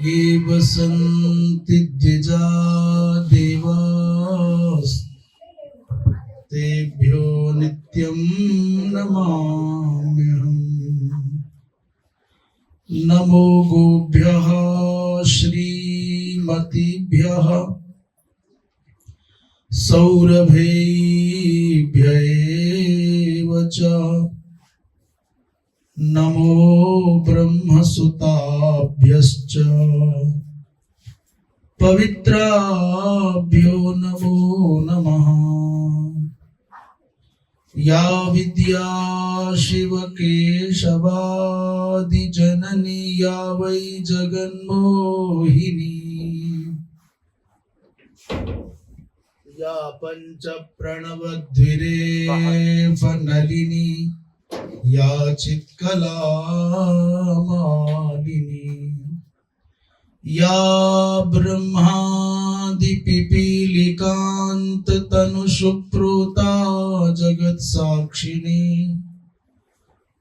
ये वसन्ति द्विजा देवास्तेभ्यो नित्यं नमाम्यहम्। नमो गोभ्यः श्रीमतीभ्यः सौरभेभ्यः च नमो ब्रह्मसुताभ्यश्च पवित्राभ्यो नमो नमः। या विद्या शिवकेशवादि जननी या वै जगन्मोहिनी या पंच प्रणवद्विरेफनलिनी या चित्कलामालिनी या ब्रह्मादि पिपीलिकांत तनु सुप्रोता जगत साक्षिणी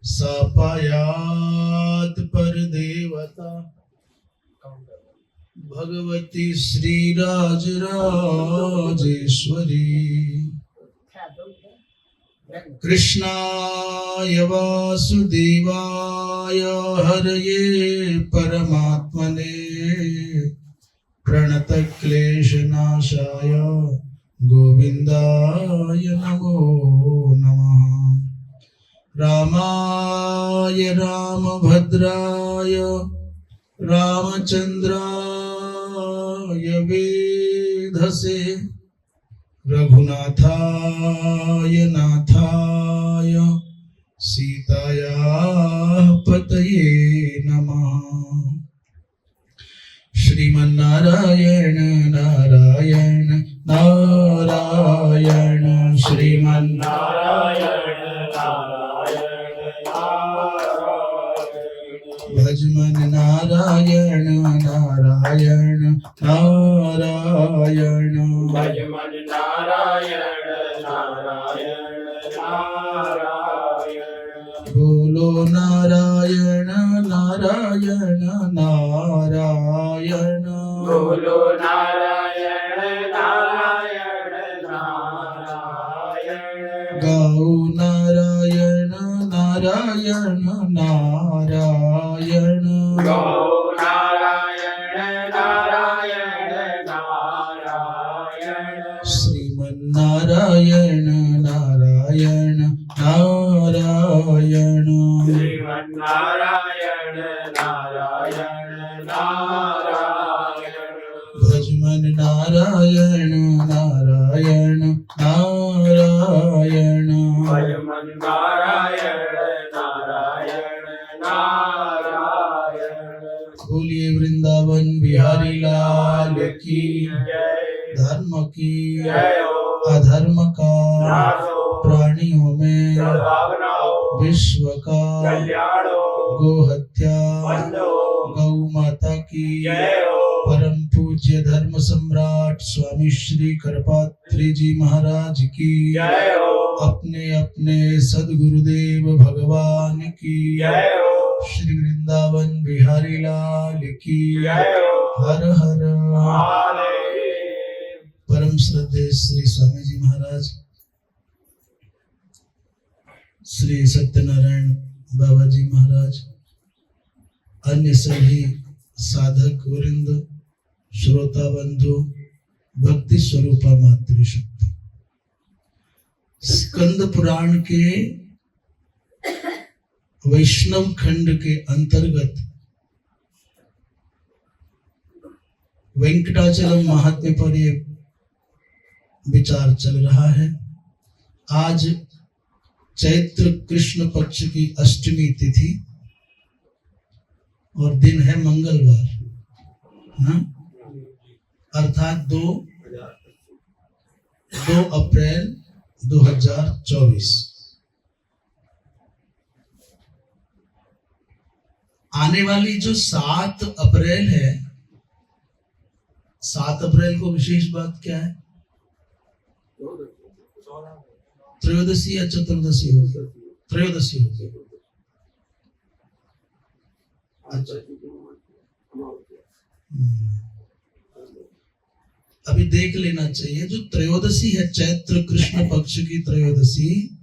सा पायात् पर देवता भगवती श्री राजराजेश्वरी। कृष्णाय वासुदेवाय हरये परमात्मने प्रणतक्लेशनाशाय गोविन्दाय नमो नमः। रामाय रामभद्राय रामचन्द्राय वेधसे रघुनाथाय नाथाय सीतायाः पतये नमः। श्रीमन्नारायण नारायण नारायण श्रीमन्नारायण नारायण नारायण भजमन नारायण नारायण नारायण भजमन नारायण नारायण नारायण। बोलो नारायण नारायण नारायण बोलो नारायण नारायण नारायण। गाओ नारायण नारायण नारायण गाओ नारायण नारायण नारायण। श्रीमन्नारायण नारायण नारायण श्रीमन्नारायण नारायण नारायण भजमन नारायण नारायण नारायण भजमन नारायण नारायण नारायण। बोलिए वृंदावन बिहारी लाल की जय। धर्म की अधर्म का प्राणियों में विश्व का गो हत्या गौ माता की परम पूज्य धर्म सम्राट स्वामी श्री करपात्री जी महाराज की अपने अपने सदगुरुदेव भगवान की श्री वृंदावन बिहारी लाल की हर हर। परम श्रद्धेय श्री स्वामी जी महाराज श्री सत्यनारायण बाबा जी महाराज अन्य सभी साधक वृंद श्रोता बंधु भक्ति स्वरूपा मातृशक्ति स्कंद पुराण के वैष्णव खंड के अंतर्गत वेंकटाचलम महात्म्य पर ये विचार चल रहा है। आज चैत्र कृष्ण पक्ष की अष्टमी तिथि और दिन है मंगलवार, अर्थात 2 अप्रैल 2024। आने वाली जो 7 अप्रैल है, 7 अप्रैल को विशेष बात क्या है? त्रयोदशी या चतुर्दशी होगी? त्रयोदशी होगी। अच्छा, अभी देख लेना चाहिए, जो त्रयोदशी है चैत्र कृष्ण पक्ष की त्रयोदशी,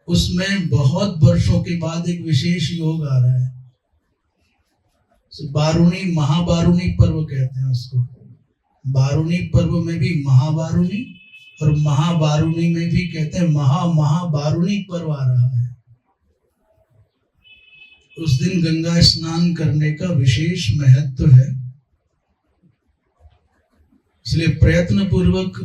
उसमें बहुत वर्षों के बाद एक विशेष योग आ रहा है। बारुणी, महाबारुणी पर्व कहते हैं उसको। बारुणी पर्व में भी महाबारुणी और महाबारुणी में भी कहते हैं महाबारुणी पर्व आ रहा है। उस दिन गंगा स्नान करने का विशेष महत्व है, इसलिए प्रयत्न पूर्वक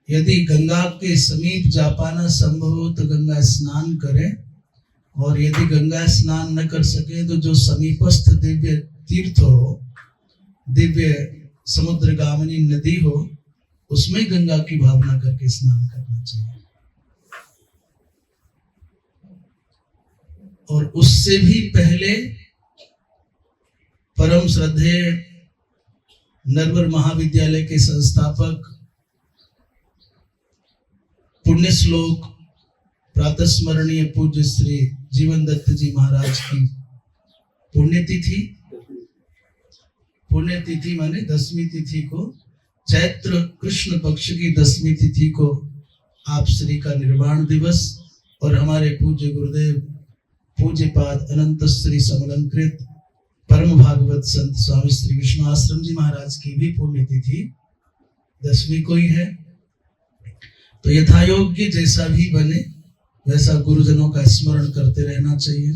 यदि गंगा के समीप जा पाना संभव हो तो गंगा स्नान करें, और यदि गंगा स्नान न कर सके तो जो समीपस्थ दिव्य तीर्थ हो, दिव्य समुद्र गामिनी नदी हो, उसमें गंगा की भावना करके स्नान करना चाहिए। और उससे भी पहले परम श्रद्धेय नरवर महाविद्यालय के संस्थापक पुण्य श्लोक प्रातः स्मरणीय पूज्य श्री जीवन दत्त जी महाराज की पुण्यतिथि माने 10वीं तिथि को, चैत्र कृष्ण पक्ष की 10वीं तिथि को आप श्री का निर्वाण दिवस, और हमारे पूज्य गुरुदेव पूज्यपाद अनंत श्री समलंकृत परम भागवत संत स्वामी श्री विष्णु आश्रम जी महाराज की भी पुण्यतिथि 10वीं को ही है। तो यथायोग्य जैसा भी बने वैसा गुरुजनों का स्मरण करते रहना चाहिए।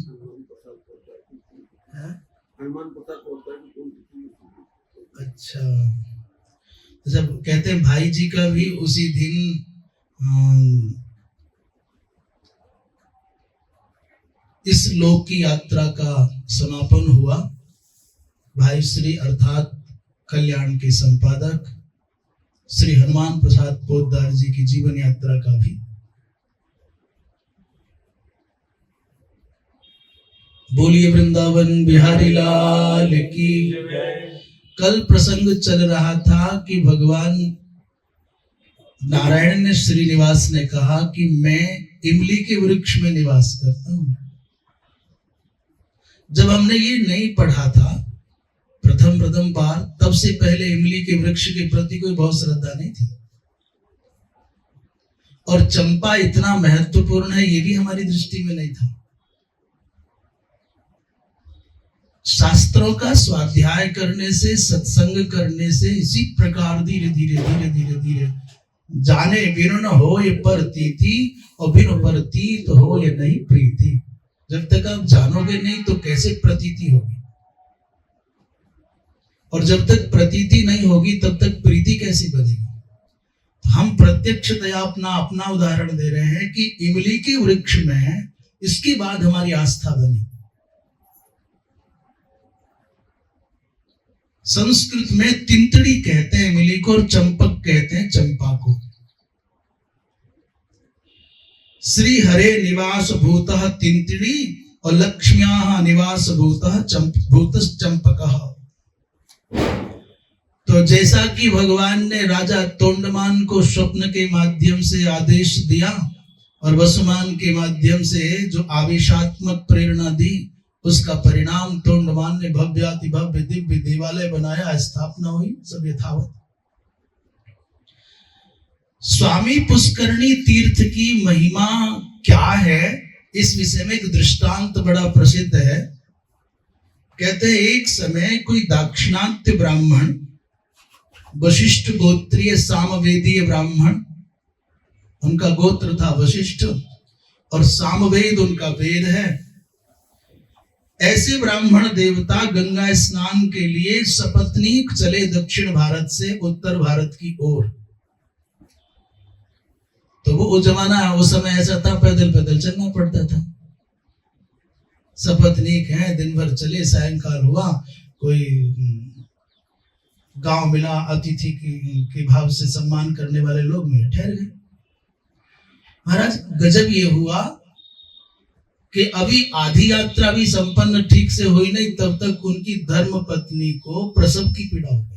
अच्छा, जब कहते हैं भाई जी का भी उसी दिन इस लोक की यात्रा का समापन हुआ। भाई श्री अर्थात कल्याण के संपादक श्री हनुमान प्रसाद पोद्दार जी की जीवन यात्रा का भी। बोलिए वृंदावन बिहारी लाल की। कल प्रसंग चल रहा था कि भगवान नारायण ने श्रीनिवास ने कहा कि मैं इमली के वृक्ष में निवास करता हूं। जब हमने ये नहीं पढ़ा था प्रथम बार, तब से पहले इमली के वृक्ष के प्रति कोई बहुत श्रद्धा नहीं थी। और चंपा इतना महत्वपूर्ण है ये भी हमारी दृष्टि में नहीं था। शास्त्रों का स्वाध्याय करने से, सत्संग करने से इसी प्रकार धीरे धीरे जाने बिनु न हो ये प्रतीति और बिनु प्रतीत हो ये नहीं प्रीति। जब तक आप जानोगे नहीं तो कैसे प्रतीति होगी, और जब तक प्रतीति नहीं होगी तब तक प्रीति कैसी बनेगी। हम प्रत्यक्षतया अपना उदाहरण दे रहे हैं कि इमली के वृक्ष में इसके बाद हमारी आस्था बनी। संस्कृत में तिंतड़ी कहते हैं इमली को, और चंपक कहते हैं चंपा को। श्री हरे निवास भूतः तिंतड़ी और लक्ष्म्याः निवास भूतः चंपकः। तो जैसा कि भगवान ने राजा तोंडमान को स्वप्न के माध्यम से आदेश दिया और वसुमान के माध्यम से जो आवेशात्मक प्रेरणा दी, उसका परिणाम तोंडमान ने भव्याति भव्य दिव्य देवालय बनाया, स्थापना हुई, सब यथावत। स्वामी पुष्करणी तीर्थ की महिमा क्या है, इस विषय में एक दृष्टांत बड़ा प्रसिद्ध है। कहते हैं एक समय कोई दाक्षिणात्य ब्राह्मण, वशिष्ठ गोत्रीय सामवेदीय ब्राह्मण, उनका गोत्र था वशिष्ठ और सामवेद उनका वेद है। ऐसे ब्राह्मण देवता गंगा स्नान के लिए सपत्नीक चले दक्षिण भारत से उत्तर भारत की ओर। तो वो जमाना, वो समय ऐसा था, पैदल पैदल चलना पड़ता था। सपत्नीक है, दिन भर चले, सायंकाल हुआ, कोई गांव मिला, अतिथि के भाव से सम्मान करने वाले लोग मिले, ठहर गए। महाराज गजब ये हुआ कि अभी आधी यात्रा भी संपन्न ठीक से हुई नहीं, तब तक उनकी धर्म पत्नी को प्रसव की पीड़ा हो गई।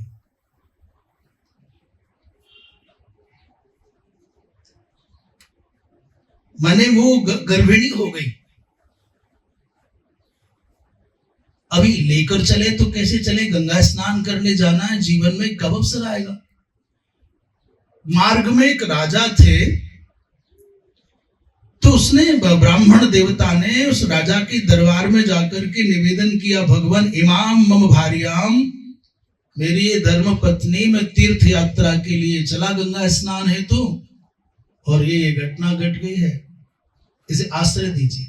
माने वो गर्भिणी हो गई। लेकर चले तो कैसे चले? गंगा स्नान करने जाना है, जीवन में कब अवसर आएगा? मार्ग में एक राजा थे, तो उसने ब्राह्मण देवता ने उस राजा के दरबार में जाकर के निवेदन किया, भगवान इमाम मम भार्याम, मेरी ये धर्म पत्नी में तीर्थ यात्रा के लिए चला गंगा स्नान हेतु, और ये घटना घट गई है, इसे आश्रय दीजिए।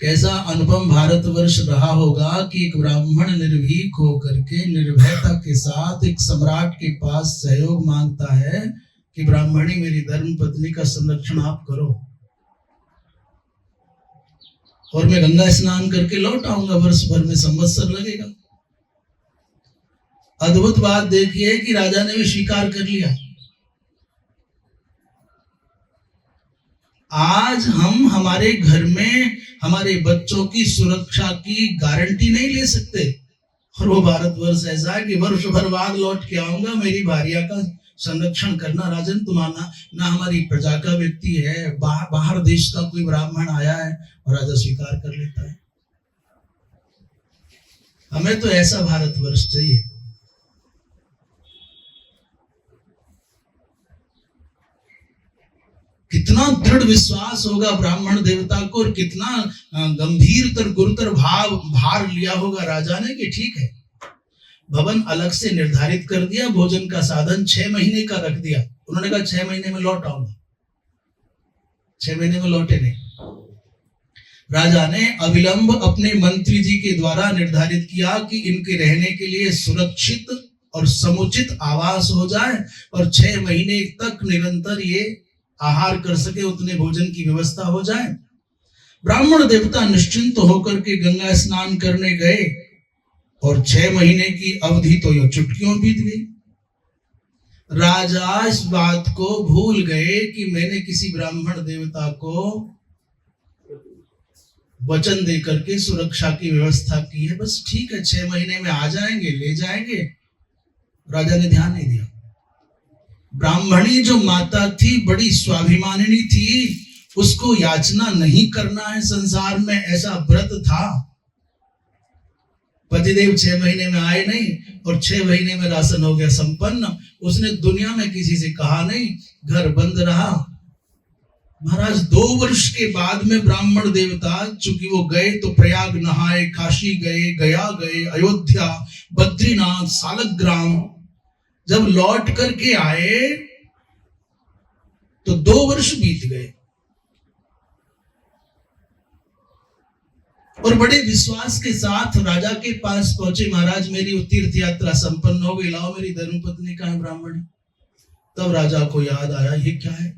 कैसा अनुपम भारतवर्ष रहा होगा कि एक ब्राह्मण निर्भीक होकर के निर्भयता के साथ एक सम्राट के पास सहयोग मांगता है कि ब्राह्मणी मेरी धर्म पत्नी का संरक्षण आप करो, और मैं गंगा स्नान करके लौट आऊंगा, वर्ष भर में संवत्सर लगेगा। अद्भुत बात देखिए कि राजा ने भी स्वीकार कर लिया। आज हम हमारे घर में हमारे बच्चों की सुरक्षा की गारंटी नहीं ले सकते, और वो भारतवर्ष ऐसा है कि वर्ष भर बाद लौट के आऊंगा, मेरी भार्या का संरक्षण करना राजन तुम्हारा ना हमारी प्रजा का व्यक्ति है, बाहर देश का कोई ब्राह्मण आया है, और राजा स्वीकार कर लेता है। हमें तो ऐसा भारतवर्ष चाहिए। कितना दृढ़ विश्वास होगा ब्राह्मण देवता को, और कितना गंभीरतर गुरुतर भार लिया होगा राजा ने कि ठीक है, भवन अलग से निर्धारित कर दिया, भोजन का साधन 6 महीने का रख दिया। उन्होंने कहा 6 महीने में लौट आऊंगा, 6 महीने में लौटे नहीं। राजा ने अविलंब अपने मंत्री जी के द्वारा निर्धारित किया कि इनके रहने के लिए सुरक्षित और समुचित आवास हो जाए, और 6 महीने तक निरंतर ये आहार कर सके, उतने भोजन की व्यवस्था हो जाए। ब्राह्मण देवता निश्चिंत होकर के गंगा स्नान करने गए, और 6 महीने की अवधि तो यह चुटकियों बीत गई। राजा इस बात को भूल गए कि मैंने किसी ब्राह्मण देवता को वचन देकर के सुरक्षा की व्यवस्था की है, बस ठीक है 6 महीने में आ जाएंगे, ले जाएंगे। राजा ने ध्यान नहीं दिया। ब्राह्मणी जो माता थी बड़ी स्वाभिमानिनी थी, उसको याचना नहीं करना है संसार में, ऐसा व्रत था। पतिदेव 6 महीने में आए नहीं, और 6 महीने में राशन हो गया संपन्न। उसने दुनिया में किसी से कहा नहीं, घर बंद रहा। महाराज 2 वर्ष के बाद में ब्राह्मण देवता, चूंकि वो गए तो प्रयाग नहाए, काशी गए, गया गए, अयोध्या, बद्रीनाथ, सालग्राम, जब लौट करके आए तो 2 वर्ष बीत गए, और बड़े विश्वास के साथ राजा के पास पहुंचे। महाराज मेरी वो तीर्थ यात्रा संपन्न हो गई, लाओ मेरी धर्मपत्नी कहाँ है ब्राह्मणी। तब राजा को याद आया ये क्या है,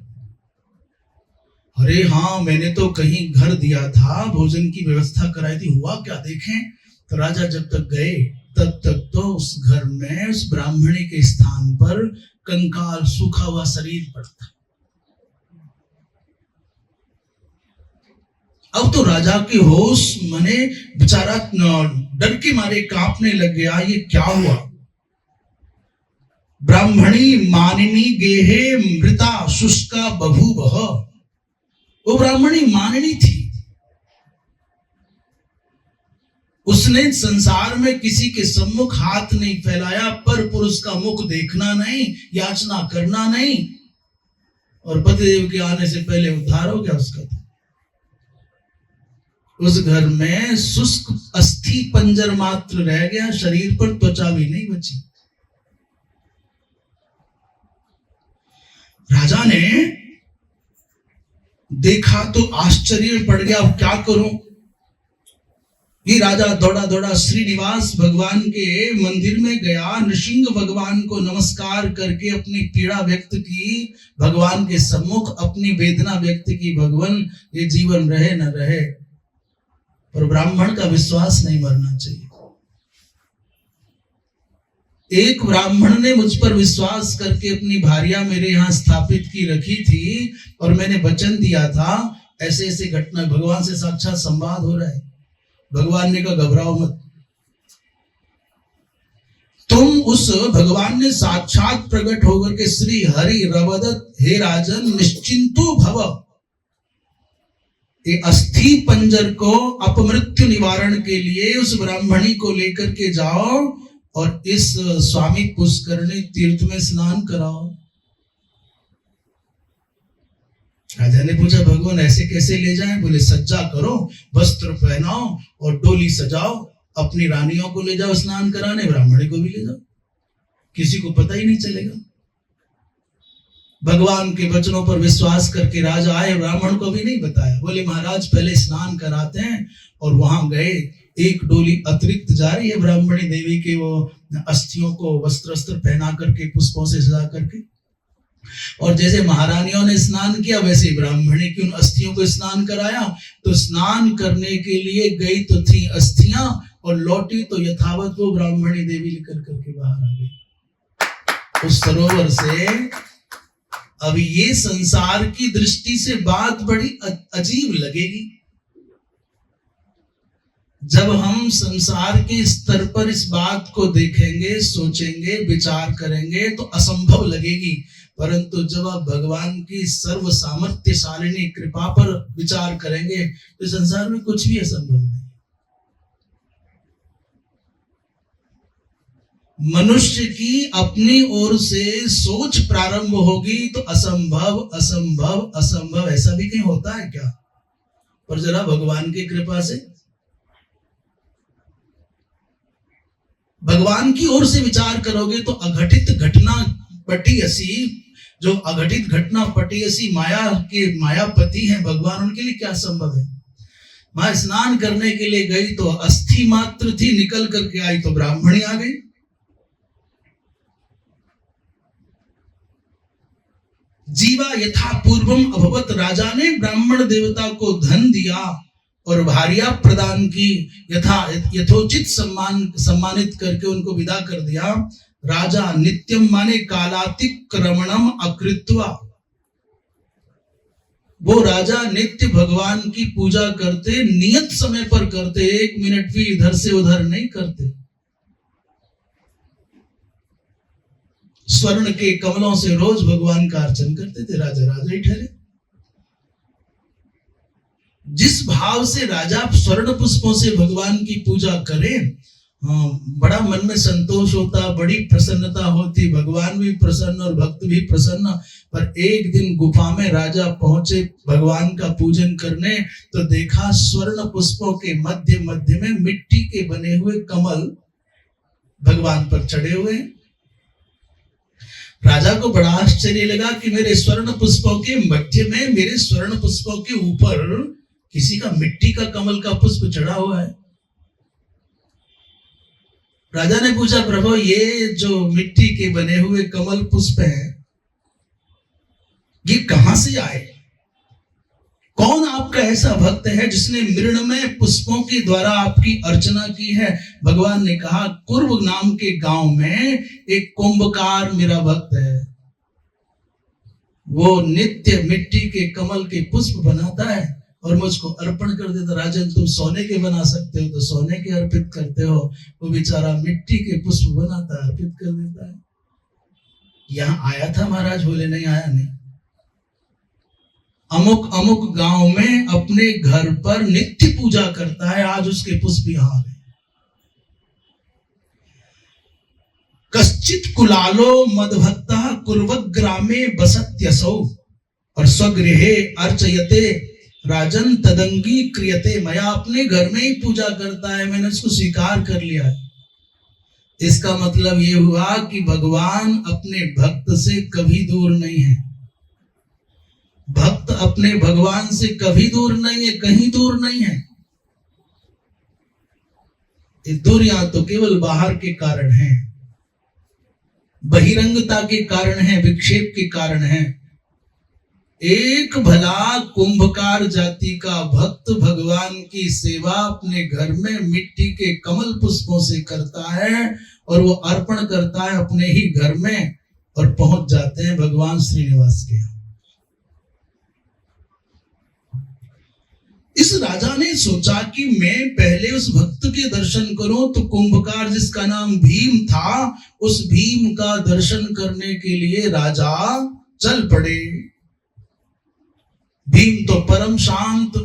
अरे हाँ मैंने तो कहीं घर दिया था, भोजन की व्यवस्था कराई थी, हुआ क्या देखें। तो राजा जब तक गए तब तक तो उस घर में उस ब्राह्मणी के स्थान पर कंकाल सूखा हुआ शरीर पड़ा था। अब तो राजा के होश मने बेचारा डर के मारे कांपने लग गया, ये क्या हुआ। ब्राह्मणी मानिनी गेहे मृता शुष्का बभूवः, वो ब्राह्मणी मानिनी थी, उसने संसार में किसी के सम्मुख हाथ नहीं फैलाया, पर पुरुष का मुख देखना नहीं, याचना करना नहीं, और पतिदेव के आने से पहले उद्धार हो गया उसका। उस घर में शुष्क अस्थि पंजर मात्र रह गया, शरीर पर त्वचा भी नहीं बची। राजा ने देखा तो आश्चर्य पड़ गया, अब क्या करूं। ये राजा दौड़ा दौड़ा श्रीनिवास भगवान के मंदिर में गया, नृसिंह भगवान को नमस्कार करके अपनी पीड़ा व्यक्त की, भगवान के सम्मुख अपनी वेदना व्यक्त की, भगवान ये जीवन रहे न रहे, पर ब्राह्मण का विश्वास नहीं मरना चाहिए। एक ब्राह्मण ने मुझ पर विश्वास करके अपनी भार्या मेरे यहाँ स्थापित की रखी थी, और मैंने वचन दिया था ऐसे ऐसे घटना, भगवान से साक्षात संवाद हो रहा है। भगवान ने कहा घबराओ मत, तुम उस भगवान ने साक्षात प्रकट होकर के श्री हरि रवदत हे राजन निश्चिंतो भव, ये अस्थि पंजर को अपमृत्यु निवारण के लिए उस ब्राह्मणी को लेकर के जाओ और इस स्वामी पुष्करणी तीर्थ में स्नान कराओ। राजा ने पूछा भगवान ऐसे कैसे ले जाएं? बोले सज्जा करो, वस्त्र पहनाओ और डोली सजाओ, अपनी रानियों को ले जाओ स्नान कराने, ब्राह्मणी को भी ले जाओ, किसी को पता ही नहीं चलेगा। भगवान के वचनों पर विश्वास करके राजा आए, ब्राह्मण को भी नहीं बताया। बोले महाराज पहले स्नान कराते हैं। और वहां गए, एक डोली अतिरिक्त जा रही है ब्राह्मणी देवी के वो अस्थियों को वस्त्र पहना करके पुष्पों से सजा करके। और जैसे महारानियों ने स्नान किया वैसे ब्राह्मणी की उन अस्थियों को स्नान कराया। तो स्नान करने के लिए गई तो थी अस्थियां और लौटी तो यथावत वो ब्राह्मणी देवी लेकर करके बाहर आ गई उस सरोवर से। अब ये संसार की दृष्टि से बात बड़ी अजीब लगेगी। जब हम संसार के स्तर पर इस बात को देखेंगे, सोचेंगे, विचार करेंगे तो असंभव लगेगी। परंतु जब आप भगवान की सर्व सामर्थ्यशालिनी कृपा पर विचार करेंगे तो संसार में कुछ भी असंभव नहीं। मनुष्य की अपनी ओर से सोच प्रारंभ होगी तो असंभव असंभव असंभव ऐसा भी कहीं होता है क्या? पर जरा भगवान की कृपा से, भगवान की ओर से विचार करोगे तो अघटित घटना पटियसी, जो अघटित घटना पटियसी माया के मायापति हैं भगवान, उनके लिए क्या संभव है? वहां स्नान करने के लिए गई तो अस्थि मात्र थी, निकल करके आई तो ब्राह्मणी आ गई। जीवा यथा पूर्वम अभवत, राजा ने ब्राह्मण देवता को धन दिया और भारिया प्रदान की, यथोचित सम्मानित करके उनको विदा कर दिया। राजा नित्यम माने कालातिक्रमणम अकृत्वा, वो राजा नित्य भगवान की पूजा करते, नियत समय पर करते, एक मिनट भी इधर से उधर नहीं करते। स्वर्ण के कमलों से रोज भगवान का अर्चन करते थे। राजा राजा ही ठहरे। जिस भाव से राजा स्वर्ण पुष्पों से भगवान की पूजा करें, बड़ा मन में संतोष होता, बड़ी प्रसन्नता होती, भगवान भी प्रसन्न और भक्त भी प्रसन्न। पर एक दिन गुफा में राजा पहुंचे भगवान का पूजन करने तो देखा स्वर्ण पुष्पों के मध्य मध्य में मिट्टी के बने हुए कमल भगवान पर चढ़े हुए। राजा को बड़ा आश्चर्य लगा कि मेरे स्वर्ण पुष्पों के मध्य में, मेरे स्वर्ण पुष्पों के ऊपर किसी का मिट्टी का कमल का पुष्प चढ़ा हुआ है। राजा ने पूछा प्रभु ये जो मिट्टी के बने हुए कमल पुष्प हैं ये कहां से आए? कौन आपका ऐसा भक्त है जिसने मृणमय पुष्पों के द्वारा आपकी अर्चना की है? भगवान ने कहा कुर्व नाम के गांव में एक कुंभकार मेरा भक्त है, वो नित्य मिट्टी के कमल के पुष्प बनाता है और मुझको अर्पण कर देता। राजन तुम सोने के बना सकते हो तो सोने के अर्पित करते हो, वो बेचारा मिट्टी के पुष्प बनाता है, अर्पित कर देता है। यहां आया था महाराज? बोले नहीं आया नहीं। अमुक अमुक गांव में अपने घर पर नित्य पूजा करता है, आज उसके पुष्प यहां आ गए। कश्चित कुलालो मदभक्ता कुर्वग्रामे बसत्यसौ, और स्वगृहे अर्चयते राजन तदंगी क्रियते मया, अपने घर में ही पूजा करता है, मैंने उसको स्वीकार कर लिया है। इसका मतलब ये हुआ कि भगवान अपने भक्त से कभी दूर नहीं है। भक्त अपने भगवान से कभी दूर नहीं है, कहीं दूर नहीं है। ये दूरियां तो केवल बाहर के कारण है, बहिरंगता के कारण है, विक्षेप के कारण है। एक भला कुंभकार जाति का भक्त भगवान की सेवा अपने घर में मिट्टी के कमल पुष्पों से करता है और वो अर्पण करता है अपने ही घर में, और पहुंच जाते हैं भगवान श्रीनिवास के यहाँ। इस राजा ने सोचा कि मैं पहले उस भक्त के दर्शन करूं, तो कुंभकार जिसका नाम भीम था, उस भीम का दर्शन करने के लिए राजा चल पड़े। भीम तो परम शांत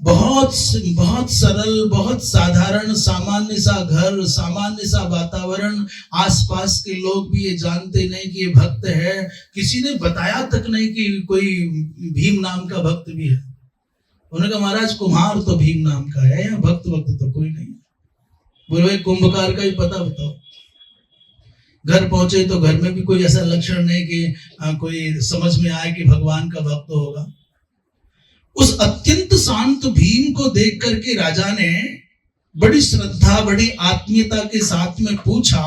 बहुत बहुत सरल, बहुत साधारण, सामान्य सा घर, सामान्य सा वातावरण, आसपास के लोग भी ये जानते नहीं कि ये भक्त है, किसी ने बताया तक नहीं कि कोई भीम नाम का भक्त भी है। उन्होंने कहा महाराज कुम्हार तो भीम नाम का है, या भक्त वक्त तो कोई नहीं। बोले कुंभकार का ही पता बताओ। घर पहुंचे तो घर में भी कोई ऐसा लक्षण नहीं कि कोई समझ में आए कि भगवान का भक्त होगा। उस अत्यंत शांत भीम को देख करके राजा ने बड़ी श्रद्धा, बड़ी आत्मीयता के साथ में पूछा,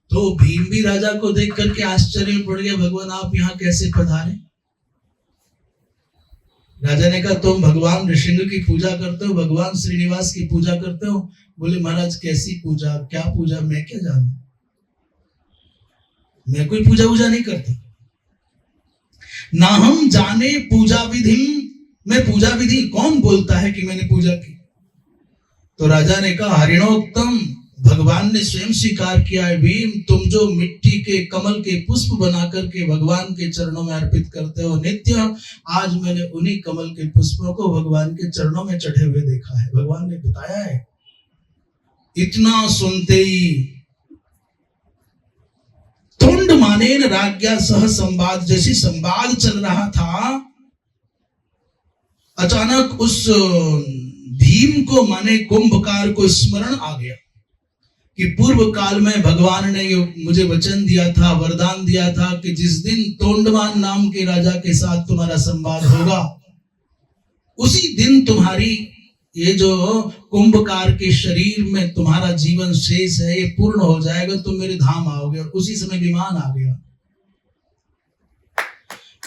तो भीम भी राजा को देख करके आश्चर्य में पड़ गया, भगवान आप यहाँ कैसे पधारे? राजा ने कहा तुम भगवान ऋषिंग की पूजा करते हो, भगवान श्रीनिवास की पूजा करते हो? बोले महाराज कैसी पूजा, क्या पूजा, मैं क्या जानू, मैं कोई पूजा वूजा नहीं करता, ना हम जाने पूजा विधि, मैं पूजा विधि कौन बोलता है कि मैंने पूजा की? तो राजा ने कहा हरिणोक्तम, भगवान ने स्वयं स्वीकार किया है भीम, तुम जो मिट्टी के कमल के पुष्प बना करके भगवान के चरणों में अर्पित करते हो नित्य, आज मैंने उन्हीं कमल के पुष्पों को भगवान के चरणों में चढ़े हुए देखा है, भगवान ने बताया है। इतना सुनते ही तोंड मानेन राज्ञा सह संवाद, जैसे संवाद चल रहा था, अचानक उस भीम को माने कुंभकार को स्मरण आ गया कि पूर्व काल में भगवान ने मुझे वचन दिया था, वरदान दिया था कि जिस दिन तोंडमान नाम के राजा के साथ तुम्हारा संवाद होगा, उसी दिन तुम्हारी ये जो कुंभकार के शरीर में तुम्हारा जीवन शेष है ये पूर्ण हो जाएगा, तुम मेरे धाम आओगे। और उसी समय विमान आ गया।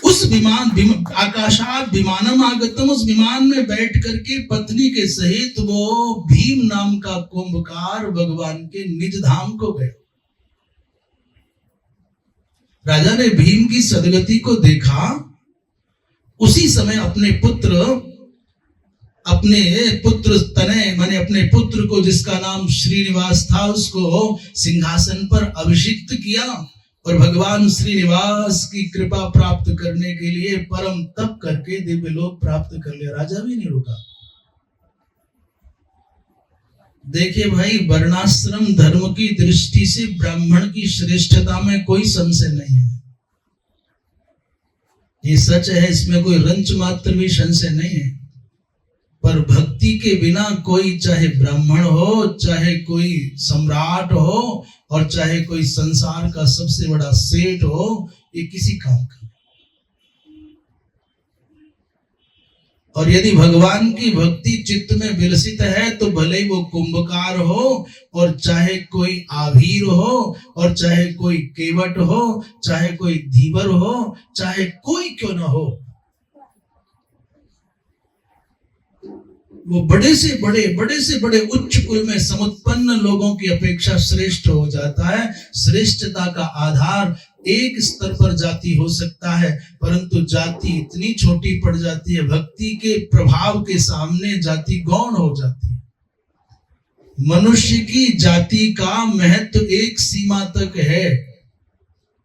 उस विमान आकाशात विमानम आगतम, उस विमान में बैठ करके पत्नी के सहित वो भीम नाम का कुंभकार भगवान के निज धाम को गया। राजा ने भीम की सदगति को देखा, उसी समय अपने पुत्र तनय माने अपने पुत्र को, जिसका नाम श्रीनिवास था, उसको सिंहासन पर अभिषिक्त किया और भगवान श्रीनिवास की कृपा प्राप्त करने के लिए परम तप करके दिव्य लोक प्राप्त कर लिया। राजा भी नहीं रुका। देखिए भाई, वर्णाश्रम धर्म की दृष्टि से ब्राह्मण की श्रेष्ठता में कोई संशय नहीं है, ये सच है, इसमें कोई रंच मात्र भी संशय नहीं है। पर भक्ति के बिना कोई, चाहे ब्राह्मण हो, चाहे कोई सम्राट हो, और चाहे कोई संसार का सबसे बड़ा सेठ हो, ये किसी काम का। और यदि भगवान की भक्ति चित्त में विलसित है तो भले ही वो कुंभकार हो, और चाहे कोई आभीर हो, और चाहे कोई केवट हो, चाहे कोई धीवर हो, चाहे कोई क्यों ना हो, वो बड़े से बड़े उच्च कुल में समुत्पन्न लोगों की अपेक्षा श्रेष्ठ हो जाता है। श्रेष्ठता का आधार एक स्तर पर जाति हो सकता है, परंतु जाति इतनी छोटी पड़ जाती है, भक्ति के प्रभाव के सामने जाति गौण हो जाती है। मनुष्य की जाति का महत्व एक सीमा तक है,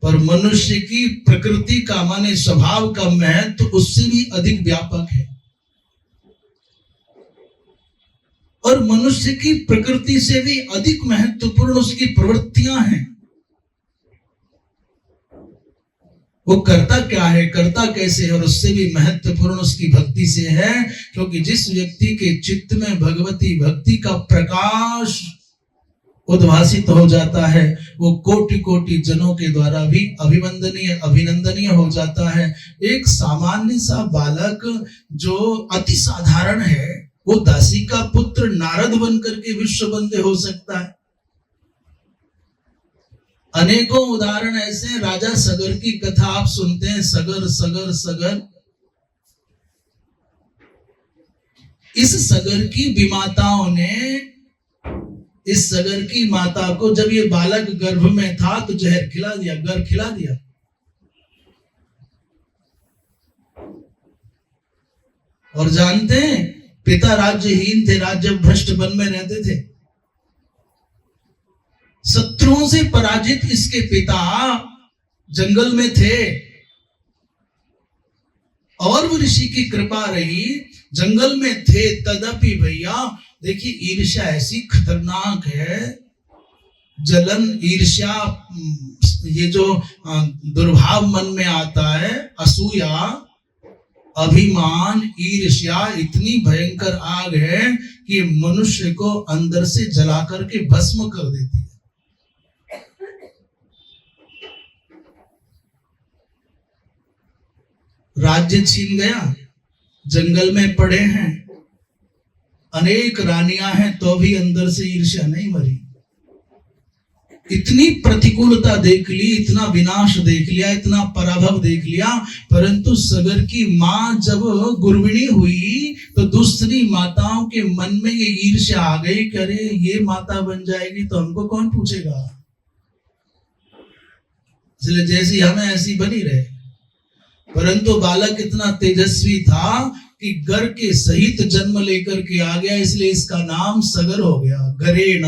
पर मनुष्य की प्रकृति का माने स्वभाव का महत्व उससे भी अधिक व्यापक है। और मनुष्य की प्रकृति से भी अधिक महत्वपूर्ण उसकी प्रवृत्तियां हैं। वो करता क्या है, करता कैसे है, और उससे भी महत्वपूर्ण उसकी भक्ति से है। क्योंकि जिस व्यक्ति के चित्त में भगवती भक्ति का प्रकाश उद्भासित हो जाता है, वो कोटि कोटि जनों के द्वारा भी अभिनंदनीय हो जाता है। एक सामान्य सा बालक जो अति साधारण है, वो दासी का पुत्र नारद बनकर के विश्व वंद्य हो सकता है। अनेकों उदाहरण ऐसे। राजा सगर की कथा आप सुनते हैं, सगर सगर सगर। इस सगर की विमाताओं ने इस सगर की माता को, जब ये बालक गर्भ में था, तो जहर खिला दिया, गर खिला दिया। और जानते हैं, पिता राज्यहीन थे, राज्य भ्रष्ट वन में रहते थे। शत्रुओं से पराजित इसके पिता जंगल में थे, और वो ऋषि की कृपा रही, जंगल में थे तदपि भैया। देखिए ईर्ष्या ऐसी खतरनाक है, जलन, ईर्ष्या, ये जो दुर्भाव मन में आता है, असूया, अभिमान, ईर्ष्या इतनी भयंकर आग है कि मनुष्य को अंदर से जला करके भस्म कर देती है। राज्य छीन गया, जंगल में पड़े हैं, अनेक रानियां हैं, तो भी अंदर से ईर्ष्या नहीं मरी। इतनी प्रतिकूलता देख ली, इतना विनाश देख लिया, इतना पराभव देख लिया, परंतु सगर की मां जब गुरबिणी हुई तो दूसरी माताओं के मन में ये ईर्ष्या आ गई कि अरे ये माता बन जाएगी तो हमको कौन पूछेगा, इसलिए जैसी हमें ऐसी बनी रहे। परंतु बालक इतना तेजस्वी था कि गर के सहित जन्म लेकर के आ गया, इसलिए इसका नाम सगर हो गया। गरेण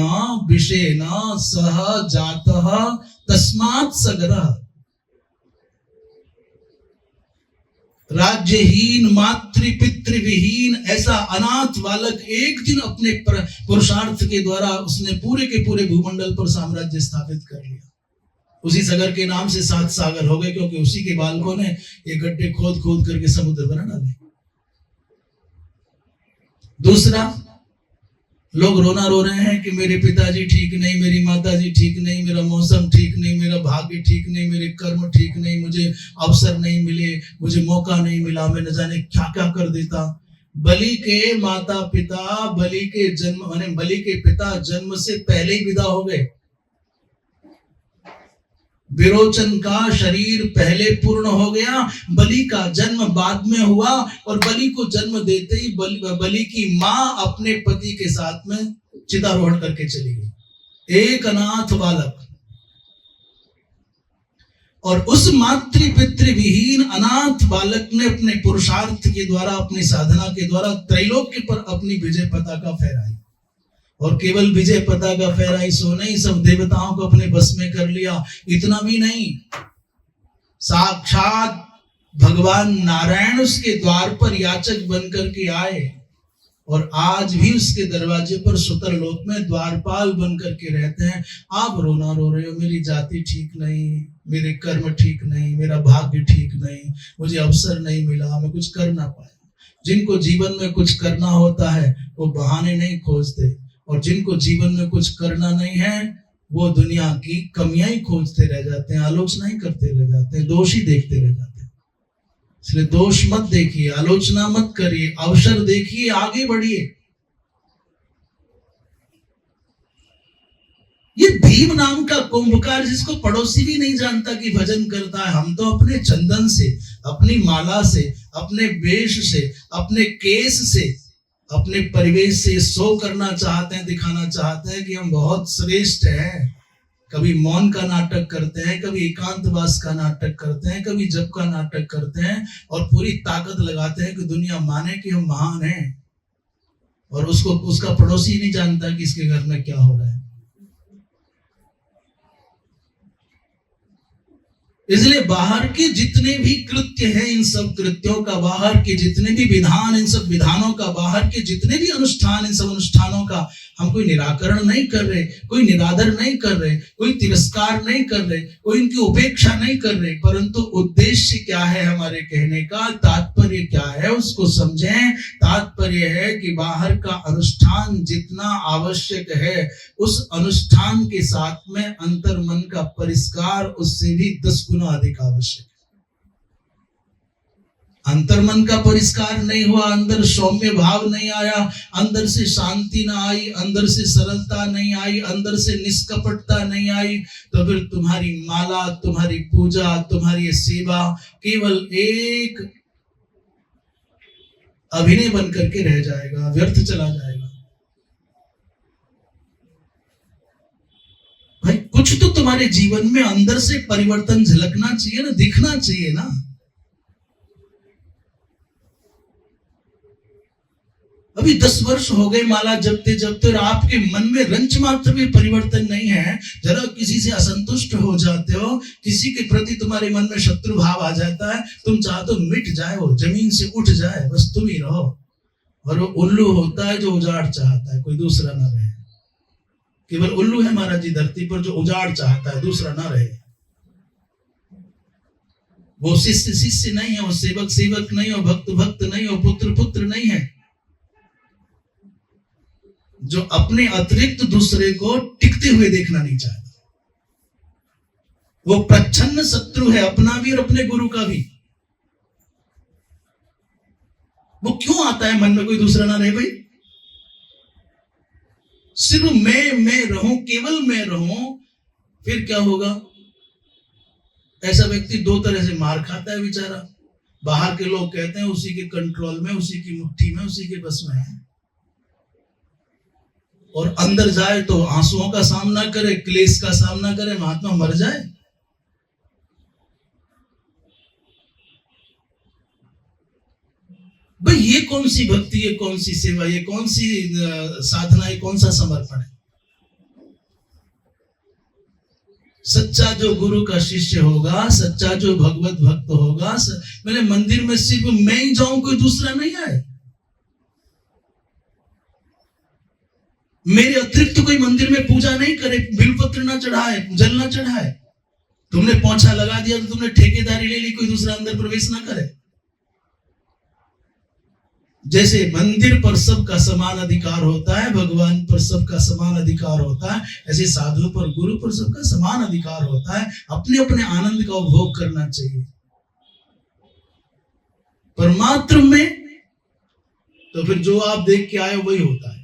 विषेण सह जातः तस्मात् सगरः। राज्यहीन, मातृ विहीन ऐसा अनाथ बालक एक दिन अपने पुरुषार्थ के द्वारा उसने पूरे के पूरे भूमंडल पर साम्राज्य स्थापित कर लिया। उसी सगर के नाम से 7 सागर हो गए, क्योंकि उसी के बालकों ने ये गड्ढे खोद खोद करके समुद्र बना डाले। दूसरा, लोग रोना रो रहे हैं कि मेरे पिताजी ठीक नहीं, मेरी माताजी ठीक नहीं, मेरा मौसम ठीक नहीं, मेरा भाग्य ठीक नहीं, मेरे कर्म ठीक नहीं, मुझे अवसर नहीं मिले, मुझे मौका नहीं मिला, मैं न जाने क्या क्या कर देता। बलि के माता पिता, बलि के जन्म माने बलि के पिता जन्म से पहले ही विदा हो गए। विरोचन का शरीर पहले पूर्ण हो गया, बलि का जन्म बाद में हुआ, और बलि को जन्म देते ही बलि की मां अपने पति के साथ में चितारोहण करके चली गई। एक अनाथ बालक, और उस मातृ पितृ विहीन अनाथ बालक ने अपने पुरुषार्थ के द्वारा, अपनी साधना के द्वारा त्रैलोक्य पर अपनी विजय पताका फहराई। और केवल विजय पताका फहराई सो नहीं, सब देवताओं को अपने बस में कर लिया। इतना भी नहीं, साक्षात भगवान नारायण उसके द्वार पर याचक बनकर के आए, और आज भी उसके दरवाजे पर सुतर लोक में द्वारपाल बनकर के रहते हैं। आप रोना रो रहे हो, मेरी जाति ठीक नहीं, मेरे कर्म ठीक नहीं, मेरा भाग्य ठीक नहीं, मुझे अवसर नहीं मिला, मैं कुछ कर ना पाया। जिनको जीवन में कुछ करना होता है वो बहाने नहीं खोजते, और जिनको जीवन में कुछ करना नहीं है वो दुनिया की कमियां ही खोजते रह जाते हैं, आलोचना ही करते रह जाते हैं, दोष ही देखते रह जाते हैं। इसलिए दोष मत देखिए, आलोचना मत करिए, अवसर देखिए, आगे बढ़िए। ये भीम नाम का कुंभकार, जिसको पड़ोसी भी नहीं जानता कि भजन करता है, हम तो अपने चंदन से, अपनी माला से, अपने वेश से, अपने केस से, अपने परिवेश से शो करना चाहते हैं, दिखाना चाहते हैं कि हम बहुत श्रेष्ठ हैं। कभी मौन का नाटक करते हैं, कभी एकांतवास का नाटक करते हैं, कभी जप का नाटक करते हैं, और पूरी ताकत लगाते हैं कि दुनिया माने कि हम महान हैं, और उसका पड़ोसी नहीं जानता कि इसके घर में क्या हो रहा है। इसलिए बाहर के जितने भी कृत्य हैं, इन सब कृत्यों का, बाहर के जितने भी विधान, इन सब विधानों का, बाहर के जितने भी अनुष्ठान, इन सब अनुष्ठानों का हम कोई निराकरण नहीं कर रहे, कोई निरादर नहीं कर रहे, कोई तिरस्कार नहीं कर रहे, कोई इनकी उपेक्षा नहीं कर रहे, परंतु उद्देश्य क्या है हमारे कहने का, तात्पर्य क्या है उसको समझें। तात्पर्य है कि बाहर का अनुष्ठान जितना आवश्यक है, उस अनुष्ठान के साथ में अंतर मन का परिष्कार उससे भी 10 गुना अधिक आवश्यक है। अंतर मन का परिष्कार नहीं हुआ, अंदर सौम्य भाव नहीं आया, अंदर से शांति ना आई, अंदर से सरलता नहीं आई, अंदर से निष्कपटता नहीं आई, तो फिर तुम्हारी माला, तुम्हारी पूजा, तुम्हारी सेवा केवल एक अभिनय बन करके रह जाएगा, व्यर्थ चला जाएगा। भाई कुछ तो तुम्हारे जीवन में अंदर से परिवर्तन झलकना चाहिए ना, दिखना चाहिए ना। अभी 10 वर्ष हो गए माला जपते जपते और आपके मन में रंच मात्र भी परिवर्तन नहीं है। जरा किसी से असंतुष्ट हो जाते हो, किसी के प्रति तुम्हारे मन में शत्रु भाव आ जाता है, तुम चाहते हो मिट जाए, वो जमीन से उठ जाए, बस तुम ही रहो। और वो उल्लू होता है जो उजाड़ चाहता है, कोई दूसरा ना रहे। केवल उल्लू है महाराज जी धरती पर जो उजाड़ चाहता है, दूसरा ना रहे। वो शिष्य शिष्य नहीं है, वो सेवक सेवक नहीं, वो भक्त भक्त नहीं, वो पुत्र पुत्र नहीं है। जो अपने अतिरिक्त दूसरे को टिकते हुए देखना नहीं चाहता, वो प्रच्छन्न शत्रु है, अपना भी और अपने गुरु का भी। वो क्यों आता है मन में कोई दूसरा ना रहे भाई? सिर्फ मैं रहूं, केवल मैं रहूं, फिर क्या होगा? ऐसा व्यक्ति दो तरह से मार खाता है बेचारा। बाहर के लोग कहते हैं उसी के कंट्रोल में, उसी की मुट्ठी में, उसी के बस में है, और अंदर जाए तो आंसुओं का सामना करे, क्लेश का सामना करे, महात्मा मर जाए। भाई ये कौन सी भक्ति, ये कौन सी सेवा, ये कौन सी साधना, ये कौन सा समर्पण है? सच्चा जो गुरु का शिष्य होगा, सच्चा जो भगवत भक्त होगा, मैंने मंदिर में सिर्फ मैं ही जाऊं, कोई दूसरा नहीं आए। मेरे अतिरिक्त कोई मंदिर में पूजा नहीं करे, बिलपत्र ना चढ़ाए, जल ना चढ़ाए। तुमने पोंछा लगा दिया तो तुमने ठेकेदारी ले ली, कोई दूसरा अंदर प्रवेश ना करे। जैसे मंदिर पर सबका समान अधिकार होता है, भगवान पर सबका समान अधिकार होता है, ऐसे साधु पर, गुरु पर सबका समान अधिकार होता है। अपने अपने आनंद का उपभोग करना चाहिए। परमात्र में तो फिर जो आप देख के आए वही होता है।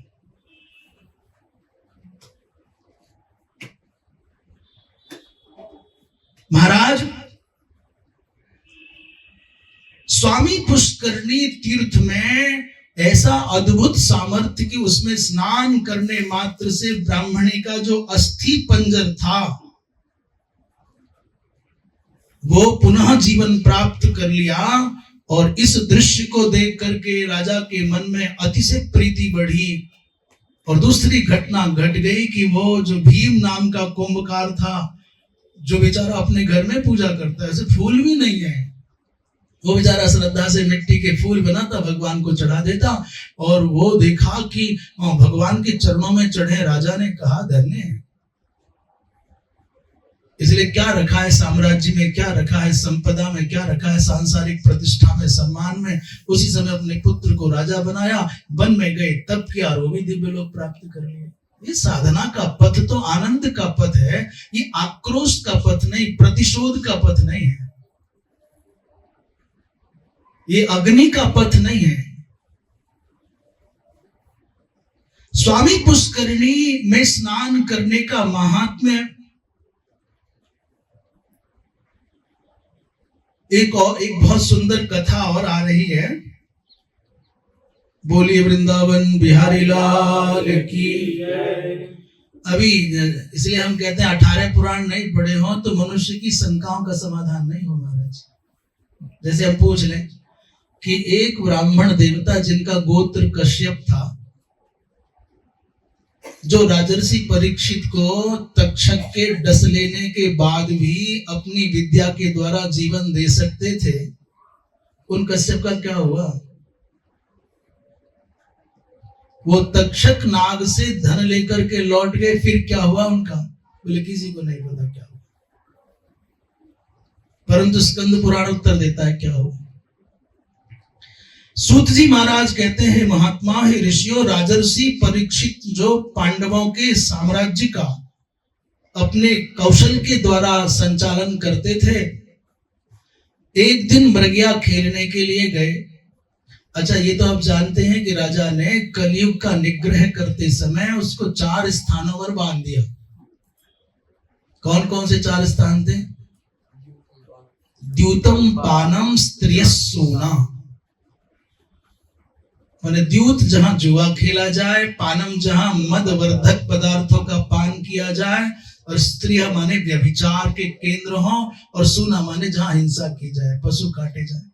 महाराज स्वामी पुष्करणी तीर्थ में ऐसा अद्भुत सामर्थ्य कि उसमें स्नान करने मात्र से ब्राह्मणी का जो अस्थि पंजर था वो पुनः जीवन प्राप्त कर लिया। और इस दृश्य को देख करके राजा के मन में अतिशय प्रीति बढ़ी। और दूसरी घटना घट गई कि वो जो भीम नाम का कुंभकार था, जो बेचारा अपने घर में पूजा करता है, ऐसे फूल भी नहीं है, वो बेचारा श्रद्धा से मिट्टी के फूल बनाता, भगवान को चढ़ा देता। और वो देखा कि भगवान के चरणों में चढ़े। राजा ने कहा धन्य है, इसलिए क्या रखा है साम्राज्य में, क्या रखा है संपदा में, क्या रखा है सांसारिक प्रतिष्ठा में, सम्मान में। उसी समय अपने पुत्र को राजा बनाया, वन में गए, तप किया, और वो भी दिव्य लोक प्राप्त कर लिए। ये साधना का पथ तो आनंद का पथ है, ये आक्रोश का पथ नहीं, प्रतिशोध का पथ नहीं है, ये अग्नि का पथ नहीं है। स्वामी पुष्करिणी में स्नान करने का महात्म्य एक बहुत सुंदर कथा और आ रही है। बोलिए वृंदावन बिहारी लाल की। अभी इसलिए हम कहते हैं 18 पुराण नहीं पढ़े हो तो मनुष्य की शंकाओं का समाधान नहीं हो महाराज। जैसे हम पूछ लें कि एक ब्राह्मण देवता जिनका गोत्र कश्यप था, जो राजर्षि परीक्षित को तक्षक के डस लेने के बाद भी अपनी विद्या के द्वारा जीवन दे सकते थे, उन कश्यप का क्या हुआ? वो तक्षक नाग से धन लेकर के लौट गए, फिर क्या हुआ उनका? बोले किसी को नहीं पता क्या हुआ, परंतु स्कंद पुराण उत्तर देता है क्या हुआ। सूत जी महाराज कहते हैं, महात्मा हे ऋषियों, राजर्षि परीक्षित जो पांडवों के साम्राज्य का अपने कौशल के द्वारा संचालन करते थे, एक दिन मृगया खेलने के लिए गए। अच्छा, ये तो आप जानते हैं कि राजा ने कलयुग का निग्रह करते समय उसको 4 स्थानों पर बांध दिया। कौन कौन से 4 स्थान थे? द्यूतम पानम स्त्रियस्सूना, माने द्यूत जहां जुआ खेला जाए, पानम जहां मदवर्धक पदार्थों का पान किया जाए, और स्त्रियां माने व्यभिचार के केंद्र हो, और सूना माने जहां हिंसा की जाए, पशु काटे जाए।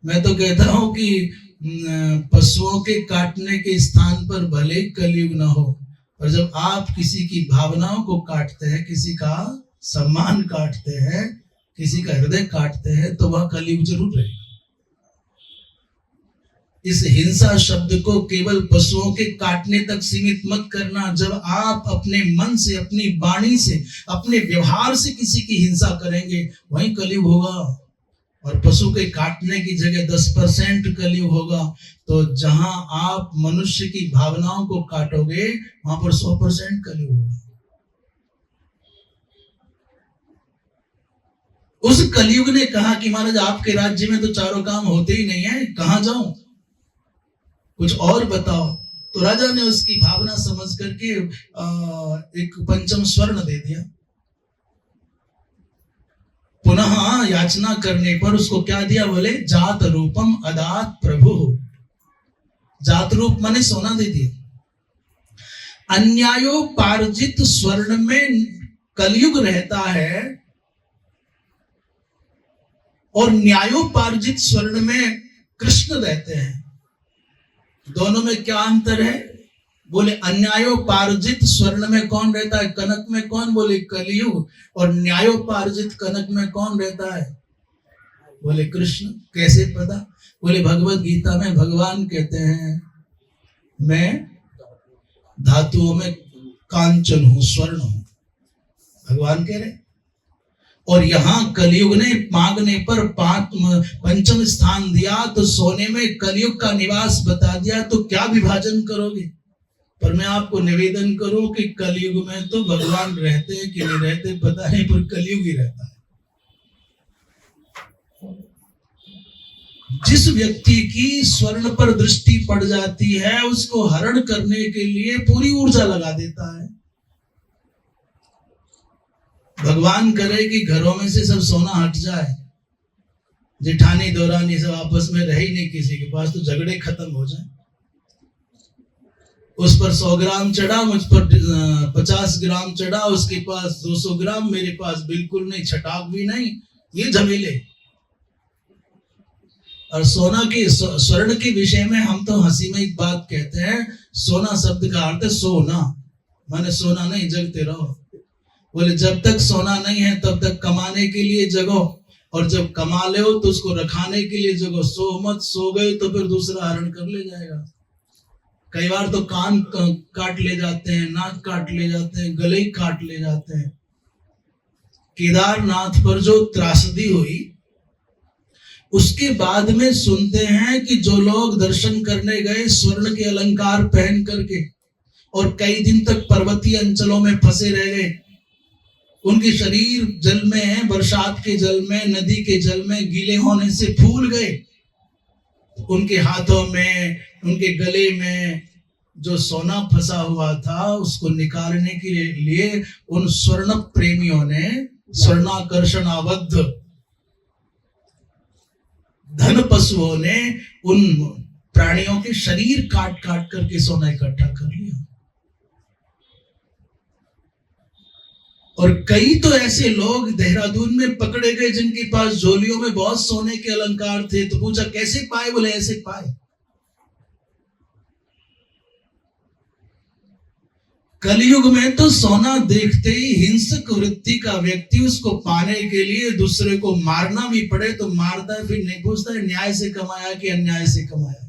मैं तो कहता हूं कि पशुओं के काटने के स्थान पर भले कलयुग ना हो, पर जब आप किसी की भावनाओं को काटते हैं, किसी का सम्मान काटते हैं, किसी का हृदय काटते हैं, तो वह कलयुग जरूर रहेगा। इस हिंसा शब्द को केवल पशुओं के काटने तक सीमित मत करना। जब आप अपने मन से, अपनी वाणी से, अपने व्यवहार से किसी की हिंसा करेंगे, वही कलयुग होगा। और पशु के काटने की जगह 10% कलयुग होगा। तो जहां आप मनुष्य की भावनाओं को काटोगे, वहां पर 100% कलयुग होगा। उस कलयुग ने कहा कि महाराज आपके राज्य में तो चारों काम होते ही नहीं है, कहां जाऊं, कुछ और बताओ। तो राजा ने उसकी भावना समझ करके एक पंचम स्वर्ण दे दिया। पुनः याचना करने पर उसको क्या दिया, बोले जात रूपम अदात प्रभु। जात रूप माने सोना दे दिया। अन्यायोपार्जित स्वर्ण में कलयुग रहता है और न्यायोपार्जित स्वर्ण में कृष्ण रहते हैं। दोनों में क्या अंतर है? बोले अन्यायोपार्जित स्वर्ण में कौन रहता है? कनक में कौन? बोले कलयुग। और न्यायोपार्जित कनक में कौन रहता है? बोले कृष्ण। कैसे पता? बोले भगवत गीता में भगवान कहते हैं मैं धातुओं में कांचन हूं, स्वर्ण हूं, भगवान कह रहे। और यहां कलयुग ने मांगने पर पंचम स्थान दिया, तो सोने में कलयुग का निवास बता दिया, तो क्या विभाजन करोगे? पर मैं आपको निवेदन करूं कि कलयुग में तो भगवान रहते हैं कि नहीं रहते पता नहीं, पर कलयुग ही रहता है। जिस व्यक्ति की स्वर्ण पर दृष्टि पड़ जाती है, उसको हरण करने के लिए पूरी ऊर्जा लगा देता है। भगवान करे कि घरों में से सब सोना हट जाए, जेठानी दौरानी सब आपस में रह ही नहीं किसी के पास, तो झगड़े खत्म हो जाए। उस पर 100 ग्राम चढ़ा, मुझ पर 50 ग्राम चढ़ा, उसके पास 200 ग्राम, मेरे पास बिल्कुल नहीं, छटाक भी नहीं, ये झमेले। और सोना के स्वर्ण के विषय में हम तो हंसी में एक बात कहते हैं, सोना शब्द का अर्थ है सोना, माने सोना नहीं जगते रहो। बोले जब तक सोना नहीं है तब तक कमाने के लिए जगो, और जब कमा ले हो तो उसको रखाने के लिए जगो। सो मत, सो गए तो फिर दूसरा हरण कर ले जाएगा। कई बार तो कान काट ले जाते हैं, नाक काट ले जाते हैं, गले ही काट ले जाते हैं। केदारनाथ पर जो त्रासदी हुई, उसके बाद में सुनते हैं कि जो लोग दर्शन करने गए स्वर्ण के अलंकार पहन करके और कई दिन तक पर्वतीय अंचलों में फंसे रह गए, उनके शरीर जल में, बरसात के जल में, नदी के जल में गीले होने से फूल गए। उनके हाथों में, उनके गले में जो सोना फंसा हुआ था, उसको निकालने के लिए उन स्वर्ण प्रेमियों ने, स्वर्णाकर्षणाबद्ध धन पशुओं ने उन प्राणियों के शरीर काट काट करके सोना इकट्ठा कर लिया। और कई तो ऐसे लोग देहरादून में पकड़े गए जिनके पास झोलियों में बहुत सोने के अलंकार थे। तो पूछा कैसे पाए? बोले ऐसे पाए। कलयुग में तो सोना देखते ही हिंसक वृत्ति का व्यक्ति उसको पाने के लिए दूसरे को मारना भी पड़े तो मारता है, फिर नहीं पूछता है न्याय से कमाया कि अन्याय से कमाया।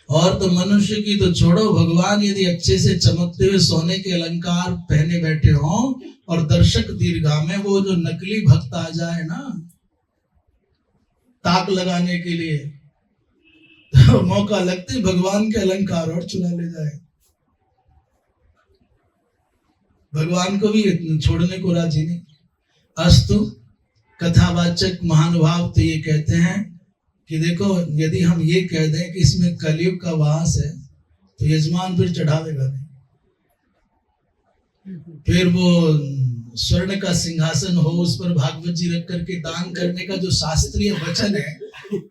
और तो मनुष्य की तो छोड़ो, भगवान यदि अच्छे से चमकते हुए सोने के अलंकार पहने बैठे हों और दर्शक दीर्घा में वो जो नकली भक्त आ जाए ना ताक लगाने के लिए, तो मौका लगते भगवान के अलंकार और चुरा ले जाए। भगवान को भी छोड़ने को राजी नहीं। अस्तु कथावाचक महानुभाव तो ये कहते हैं कि देखो, यदि हम ये कह दें कि इसमें कलयुग का वास है तो यजमान फिर चढ़ावेगा नहीं। फिर वो स्वर्ण का सिंहासन हो, उस पर भागवत जी रख करके दान करने का जो शास्त्रीय वचन है,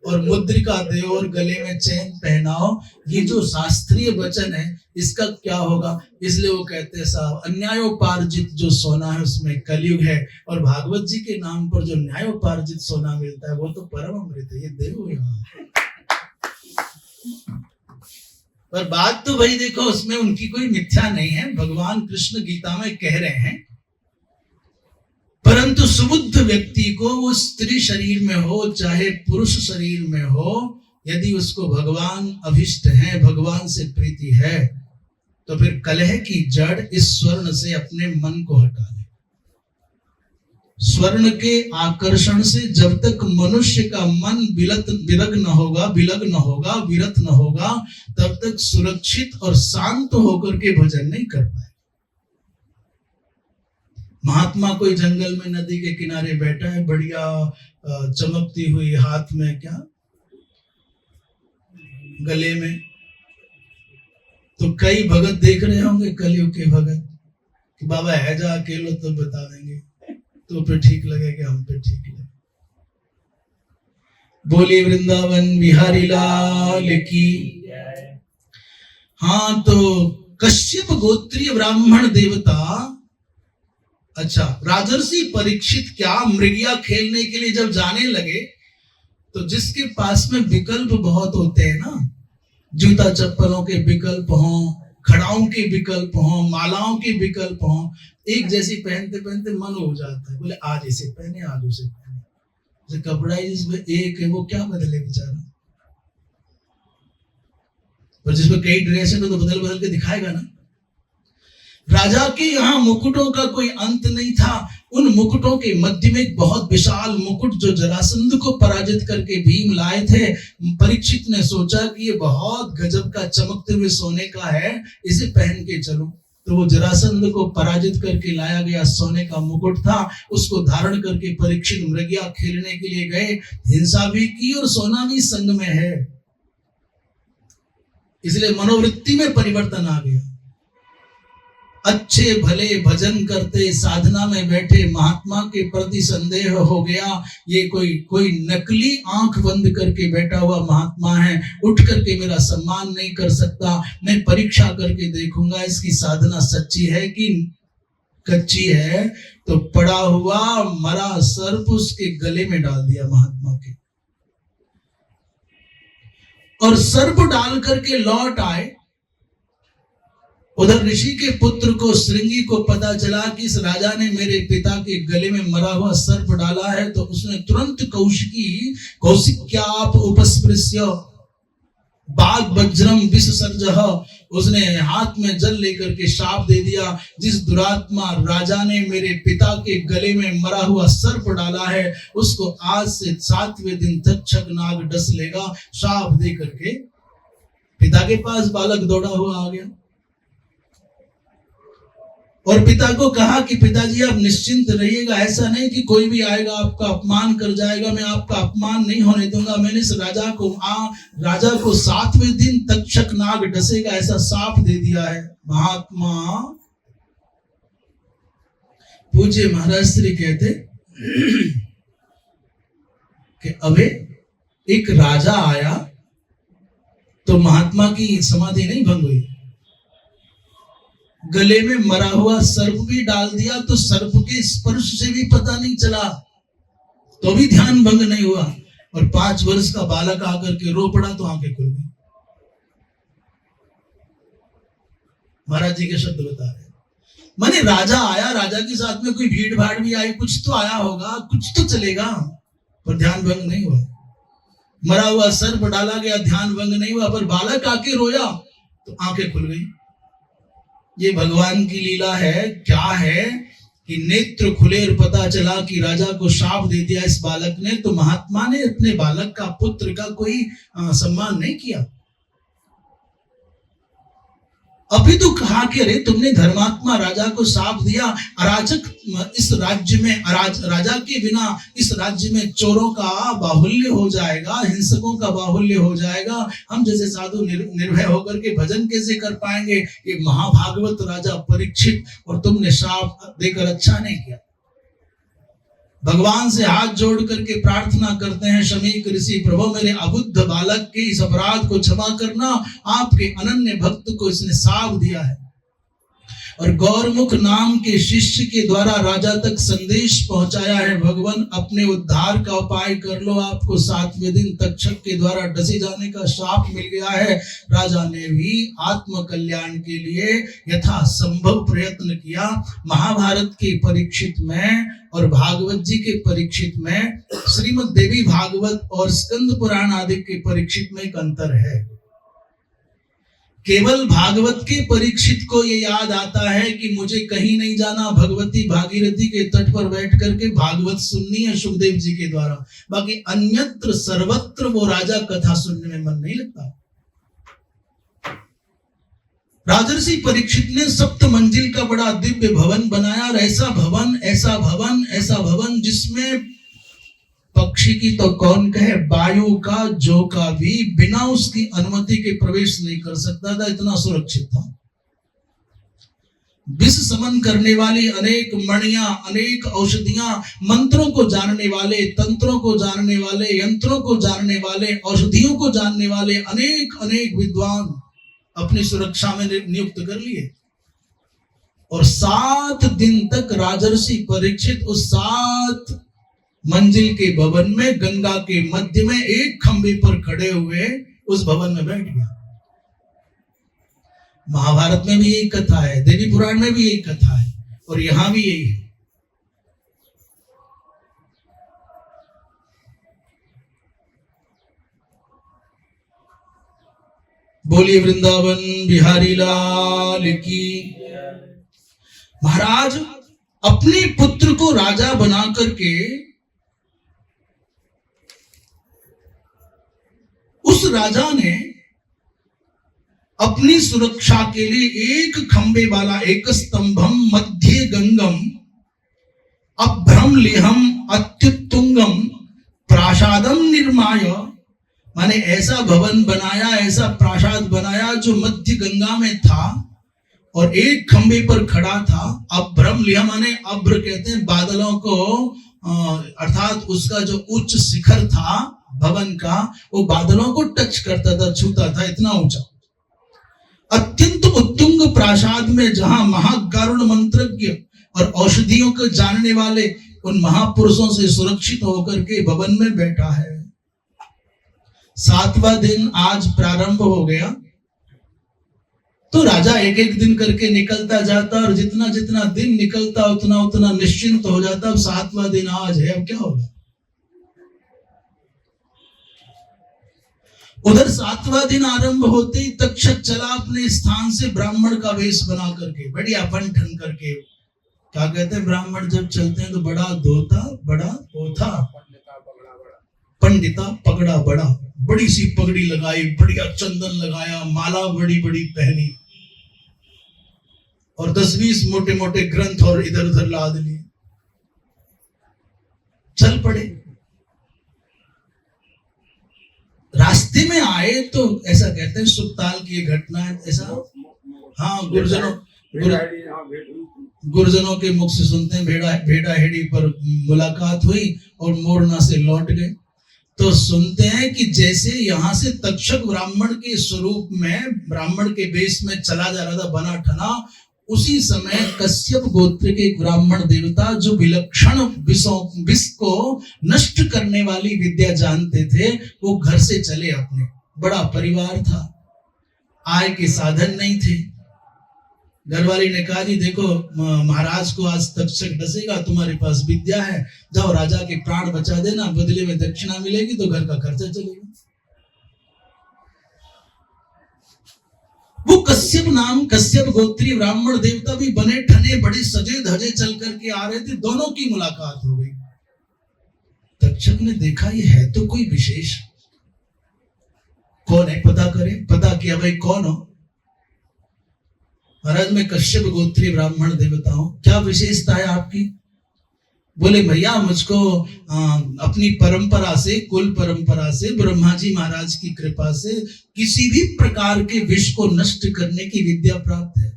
और मुद्रिका दे और गले में चैन पहनाओ, ये जो शास्त्रीय वचन है इसका क्या होगा? इसलिए वो कहते हैं साहब, अन्यायोपार्जित जो सोना है उसमें कलयुग है, और भागवत जी के नाम पर जो न्यायोपार्जित सोना मिलता है वो तो परम अमृत है। ये देखो यहाँ पर बात तो भाई देखो, उसमें उनकी कोई मिथ्या नहीं है। भगवान कृष्ण गीता में कह रहे हैं, परंतु सुबुद्ध व्यक्ति को वो स्त्री शरीर में हो चाहे पुरुष शरीर में हो, यदि उसको भगवान अभिष्ट है, भगवान से प्रीति है, तो फिर कलह की जड़ इस स्वर्ण से अपने मन को हटा ले। स्वर्ण के आकर्षण से जब तक मनुष्य का मन विलग न होगा, विरत न होगा, तब तक सुरक्षित और शांत होकर के भजन नहीं कर पाए। महात्मा कोई जंगल में नदी के किनारे बैठा है, बढ़िया चमकती हुई हाथ में क्या, गले में, तो कई भगत देख रहे होंगे, कलयुग के भगत, कि बाबा है जा अकेलो तो बता देंगे, तो फिर ठीक लगेगा, हम पे ठीक लगे। बोली वृंदावन बिहारी लाल की। हाँ, तो कश्यप गोत्रीय ब्राह्मण देवता, अच्छा, राजर्षि परीक्षित क्या मृगिया खेलने के लिए जब जाने लगे, तो जिसके पास में विकल्प बहुत होते हैं ना, जूता चप्पलों के विकल्प हों, खड़ाओं के विकल्प हों, मालाओं के विकल्प हों, एक जैसी पहनते पहनते मन हो जाता है, बोले आज इसे पहने, आज उसे पहने। जैसे कपड़ा जिसमें एक है वो क्या बदले बेचारा, पर जिसमें कई ड्रेस है तो बदल बदल के दिखाएगा ना। राजा के यहाँ मुकुटों का कोई अंत नहीं था। उन मुकुटों के मध्य में एक बहुत विशाल मुकुट जो जरासंध को पराजित करके भीम लाए थे, परीक्षित ने सोचा कि ये बहुत गजब का चमकते हुए सोने का है, इसे पहन के चलो। तो वो जरासंध को पराजित करके लाया गया सोने का मुकुट था, उसको धारण करके परीक्षित मृगिया खेलने के लिए गए। हिंसा भी की और सोना भी संग में है, इसलिए मनोवृत्ति में परिवर्तन आ गया। अच्छे भले भजन करते साधना में बैठे महात्मा के प्रति संदेह हो गया, ये कोई नकली आंख बंद करके बैठा हुआ महात्मा है, उठ करके मेरा सम्मान नहीं कर सकता, मैं परीक्षा करके देखूंगा इसकी साधना सच्ची है कि कच्ची है। तो पड़ा हुआ मरा सर्प उसके गले में डाल दिया महात्मा के, और सर्प डाल करके लौट आए। उधर ऋषि के पुत्र को, श्रृंगी को पता चला कि इस राजा ने मेरे पिता के गले में मरा हुआ सर्प डाला है, तो उसने तुरंत कौशिक्याप उपस्पृश्य बाग वज्रम विससर्जः, उसने हाथ में जल लेकर के शाप दे दिया, जिस दुरात्मा राजा ने मेरे पिता के गले में मरा हुआ सर्प डाला है, उसको आज से 7वें दिन तक्षक नाग डस लेगा। शाप दे करके पिता के पास बालक दौड़ा हुआ आ गया और पिता को कहा कि पिताजी आप निश्चिंत रहिएगा, ऐसा नहीं कि कोई भी आएगा आपका अपमान कर जाएगा, मैं आपका अपमान नहीं होने दूंगा। मैंने इस राजा को 7वें दिन तक्षक नाग डसेगा ऐसा शाप दे दिया है। महात्मा पूज्य महाराज श्री कहते कि अबे एक राजा आया तो महात्मा की समाधि नहीं भंग हुई, गले में मरा हुआ सर्प भी डाल दिया तो सर्प के स्पर्श से भी पता नहीं चला, तो भी ध्यान भंग नहीं हुआ, और 5 वर्ष का बालक आकर के रो पड़ा तो आंखें खुल गई। महाराज जी के शब्द बता रहे, माने राजा आया, राजा के साथ में कोई भीड़ भाड़ भी आई, कुछ तो आया होगा, कुछ तो चलेगा, पर ध्यान भंग नहीं हुआ। मरा हुआ सर्प डाला गया, ध्यान भंग नहीं हुआ, पर बालक आके रोया तो आंखें खुल गई। ये भगवान की लीला है। क्या है कि नेत्र खुले और पता चला कि राजा को शाप दे दिया इस बालक ने, तो महात्मा ने अपने बालक का, पुत्र का कोई सम्मान नहीं किया। अभी तो कहा कि अरे तुमने धर्मात्मा राजा को शाप दिया, अराजक इस राज्य में, राजा के बिना इस राज्य में चोरों का बाहुल्य हो जाएगा, हिंसकों का बाहुल्य हो जाएगा, हम जैसे साधु निर्भय होकर के भजन कैसे कर पाएंगे। ये महाभागवत राजा परीक्षित, और तुमने शाप देकर अच्छा नहीं किया। भगवान से हाथ जोड़ करके प्रार्थना करते हैं शमीक ऋषि, प्रभु मेरे अबुद्ध बालक के इस अपराध को क्षमा करना, आपके अनन्य भक्त को इसने शाप दिया है। और गौरमुख नाम के शिष्य के द्वारा राजा तक संदेश पहुंचाया है, भगवान अपने उद्धार का उपाय कर लो, आपको 7वें दिन तक्षक के द्वारा डसे जाने का शाप मिल गया है। राजा ने भी आत्म कल्याण के लिए यथा संभव प्रयत्न किया। महाभारत के परीक्षित में और भागवत जी के परीक्षित में, श्रीमद् देवी भागवत और स्कंद पुराण आदि के परीक्षित में एक अंतर है। केवल भागवत के परीक्षित को ये याद आता है कि मुझे कहीं नहीं जाना, भगवती भागीरथी के तट पर बैठ करके भागवत सुननी है सुखदेव जी के द्वारा। बाकी अन्यत्र सर्वत्र वो राजा कथा सुनने में मन नहीं लगता। राजर्षि परीक्षित ने 7 मंजिल का बड़ा दिव्य भवन बनाया, और ऐसा भवन ऐसा भवन ऐसा भवन जिसमें पक्षी की तो कौन कहे, वायु का जो का भी बिना उसकी अनुमति के प्रवेश नहीं कर सकता था, इतना सुरक्षित था। विष समन करने वाली अनेक मणियां, अनेक औषधियां, मंत्रों को जानने वाले, तंत्रों को जानने वाले, यंत्रों को जानने वाले, औषधियों को जानने वाले अनेक अनेक विद्वान अपनी सुरक्षा में नियुक्त कर लिए। और 7 दिन तक राजर्षि परीक्षित उस 7 मंजिल के भवन में गंगा के मध्य में एक खंभे पर खड़े हुए उस भवन में बैठ गया। महाभारत में भी यही कथा है, देवी पुराण में भी यही कथा है, और यहां भी यही है। बोलिए वृंदावन बिहारी लाल की। महाराज अपने पुत्र को राजा बना करके उस राजा ने अपनी सुरक्षा के लिए एक खंबे वाला एक स्तंभम मध्य गंगम अभ्रम लिहम अत्युत्तुंगम प्रासादम निर्माय, माने ऐसा भवन बनाया, ऐसा प्रासाद बनाया जो मध्य गंगा में था और एक खंबे पर खड़ा था। अभ्रम लिया माने अभ्र कहते हैं बादलों को, अर्थात उसका जो उच्च शिखर था भवन का, वो बादलों को टच करता था, छूता था, इतना ऊंचा। अत्यंत उत्तुंग प्रासाद में जहां महागारुण मंत्रज्ञ और औषधियों को जानने वाले उन महापुरुषों से सुरक्षित होकर के भवन में बैठा है। 7वां दिन आज प्रारंभ हो गया, तो राजा एक एक दिन करके निकलता जाता, और जितना जितना दिन निकलता उतना उतना निश्चिंत हो जाता। अब 7वां दिन आज है, अब क्या होगा। उधर 7वां दिन आरंभ होते ही तक्षक चला अपने स्थान से ब्राह्मण का वेश बना करके, बढ़िया बन ठन करके। क्या कहते हैं ब्राह्मण जब चलते हैं तो बड़ा धोता बड़ा पोथा, पंडिता पगड़ा बड़ा, बड़ी सी पगड़ी लगाई, बढ़िया चंदन लगाया, माला बड़ी बड़ी पहनी, और 10-20 मोटे मोटे ग्रंथ और इधर उधर लाद लिए, चल पड़े। रास्ते में आए तो ऐसा कहते हैं सुखताल की घटना है, ऐसा हाँ गुरुजनों के मुख से सुनते हैं, भेड़ा हेड़ी पर मुलाकात हुई और मोरना से लौट गए। तो सुनते हैं कि जैसे यहां से तक्षक ब्राह्मण के स्वरूप में, ब्राह्मण के वेश में चला जा रहा था बना ठना, उसी समय कश्यप गोत्र के एक ब्राह्मण देवता जो विलक्षण विष को नष्ट करने वाली विद्या जानते थे, वो घर से चले। अपने बड़ा परिवार था, आय के साधन नहीं थे। घरवाली ने कहा जी देखो महाराज को आज तक्षक डसेगा, तुम्हारे पास विद्या है, जाओ राजा के प्राण बचा देना, बदले में दक्षिणा मिलेगी तो घर का खर्चा चलेगा। वो कश्यप नाम कश्यप गोत्री ब्राह्मण देवता भी बने ठने बड़े सजे धजे चल करके आ रहे थे, दोनों की मुलाकात हो गई। तक्षक ने देखा ये है तो कोई विशेष, कौन है पता करे। पता किया भाई कौन हो, महाराज मैं कश्यप गोत्री ब्राह्मण देवता हूं, क्या विशेषता है आपकी। बोले भैया मुझको अपनी परंपरा से, कुल परंपरा से, ब्रह्मा जी महाराज की कृपा से किसी भी प्रकार के विष को नष्ट करने की विद्या प्राप्त है।